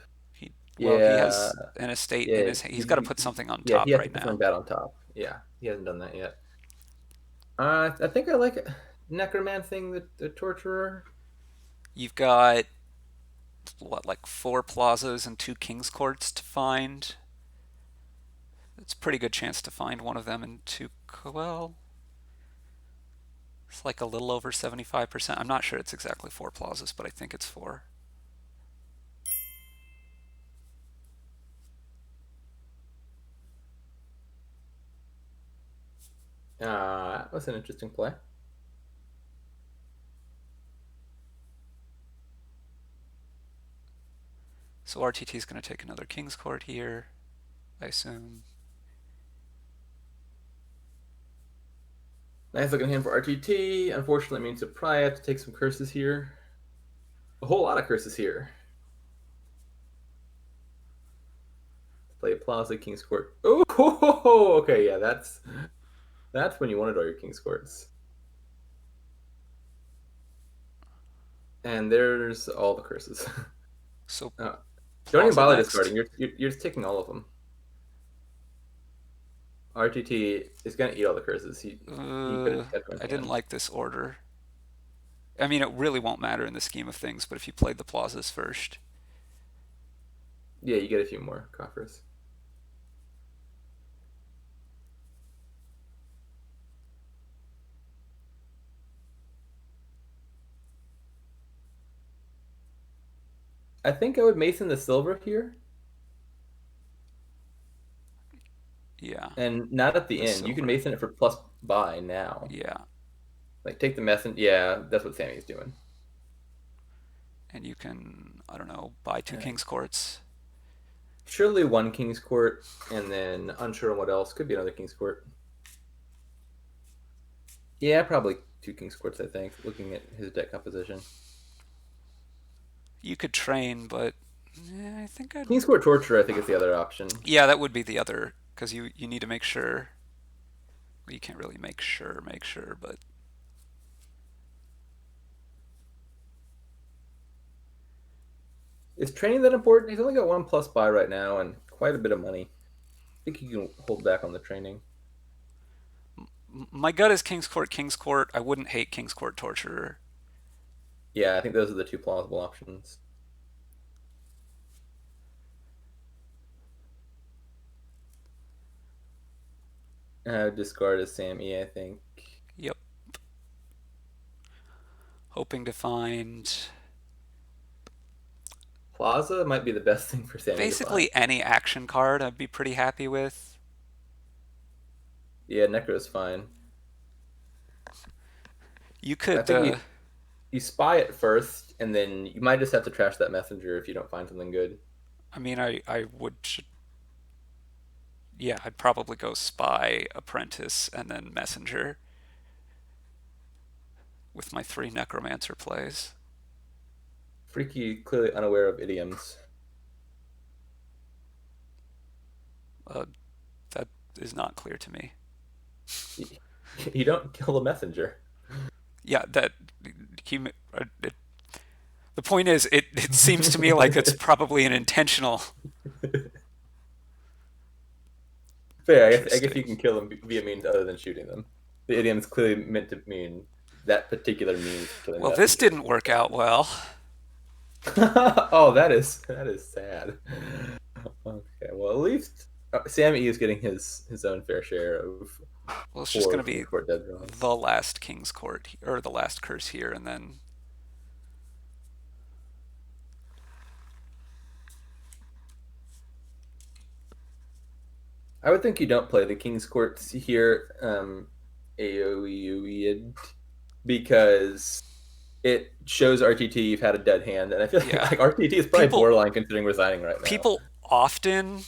Well, he Yeah, has an estate in yeah, his. He's got to put something on yeah. He top has to right put something now. bad on top. Yeah, he hasn't done that yet. I think I like necromancing the torturer. You've got what, like four plazas and two king's courts to find. It's a pretty good chance to find one of them in two. Well, it's like a little over 75%. I'm not sure it's exactly four plazas, but I think it's four. That was an interesting play. So RTT is going to take another king's court here, I assume. Nice looking hand for RTT. Unfortunately, it means to probably have to take some curses here. A whole lot of curses here. Play Plaza, King's Court. Oh, okay, yeah, that's when you wanted all your King's Courts. And there's all the curses. So uh, don't even plaza bother next. discarding. You're just taking all of them. RTT is gonna eat all the curses. He couldn't catch one I didn't hand. like this order. I mean, it really won't matter in the scheme of things, but if you played the plazas first. Yeah, you get a few more coffers. I think I would Mason the silver here. Yeah, And not at the the end. You can silver. Mason it for plus buy now. Yeah, Like take the messenger. Yeah, that's what Sammy's doing. and you can, I don't know, buy two Uh, king's courts. surely one King's Court, and then unsure on what else. Could be another King's Court. Yeah, probably two King's Courts, I think, looking at his deck composition. You could train, but I think I'd. King's Court Torture, I think, is the other option. Yeah, that would be the other, because you need to make sure. Well, you can't really make sure, but Is training that important? He's only got one plus buy right now and quite a bit of money. I think he can hold back on the training. my gut is King's Court, King's Court. I wouldn't hate King's Court Torturer. Yeah, I think those are the two plausible options. Discard is SamE, I think. Yep. Hoping to find Plaza might be the best thing for Sammy to find. basically any action card I'd be pretty happy with. Yeah, Necro's fine. You I could, think you spy it first, and then you might just have to trash that messenger if you don't find something good. I mean, I would, yeah, I'd probably go Spy, Apprentice, and then Messenger with my three Necromancer plays. Freaky, clearly unaware of idioms. Uh, that is not clear to me. You don't kill the messenger. Yeah, that he. It, the point is, it seems to me like it's probably an intentional. Fair. I guess you Interesting. can kill them via means other than shooting them. The idiom is clearly meant to mean that particular means of killing Well, this messengers. didn't work out well. Oh, that is sad. Okay, well at least Sammy is getting his own fair share of Well, it's just going four to be King's Court dead draws. the last King's Court or the last curse here, and then I would think you don't play the King's Courts here, AOE because it shows RTT you've had a dead hand, and I feel yeah, like RTT is probably people borderline considering resigning right now. people often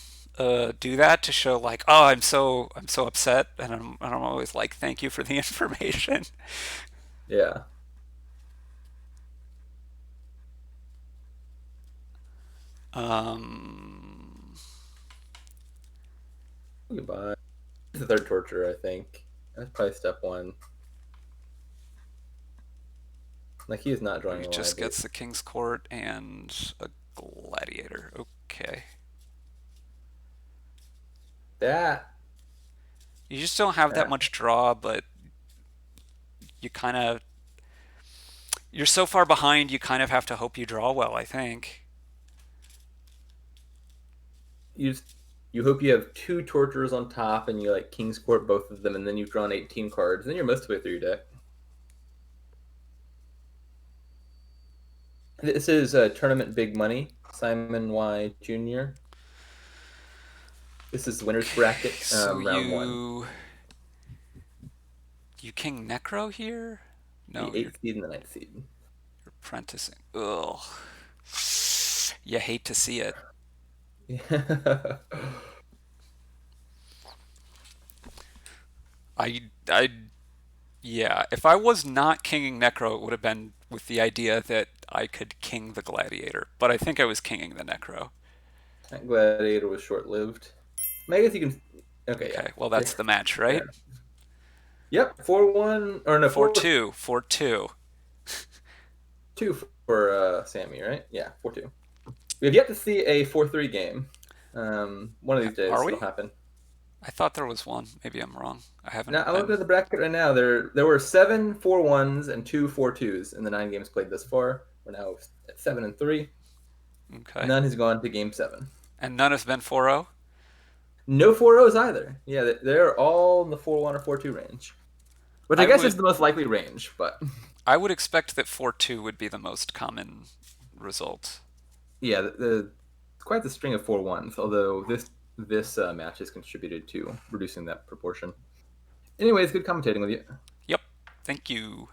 do that to show like, oh, I'm so upset, and I'm always like, thank you for the information. Yeah. Um, Goodbye. It's the third torture, I think. That's probably step one. Like he is not drawing he just reliably. gets the King's Court and a Gladiator. Okay, That you just don't have that that much draw, but you kind of you're so far behind. You kind of have to hope you draw well. I think. you just, you hope you have two torturers on top and you like King's Court both of them, and then you've drawn 18 cards. Then you're most of the way through your deck. This is tournament big money. Simon Y Jr. This is winner's Okay, bracket, so round one. you King Necro here? No, The you're eighth seed and the ninth seed. apprenticing. Ugh. You hate to see it. Yeah. I yeah. If I was not kinging Necro, it would have been with the idea that I could king the Gladiator. But I think I was kinging the Necro. That Gladiator was short lived. I guess you can. Okay, Okay, well yeah. that's the match, Fair right? enough. Yep, 4-1 or no, Four 4 two, 4-2. 2 for Sammy, right? Yeah, 4-2. We have yet to see a 4-3 game. One of these Are days it'll we? happen. I thought there was one. Maybe I'm wrong. I Now haven't I looked been. at the bracket right now. There were 7 4-1s and 2 4-2s in the 9 games played thus far. We're now at 7-3. Okay. None has gone to game 7. And none has been 4-0? No 4-0s either. Yeah, they're all in the 4-1 or 4-2 range, which I I guess is would the most likely range. But I would expect that 4-2 would be the most common result. yeah, quite the string of 4-1s. Although this this match has contributed to reducing that proportion. Anyways, good commentating with you. Yep. Thank you.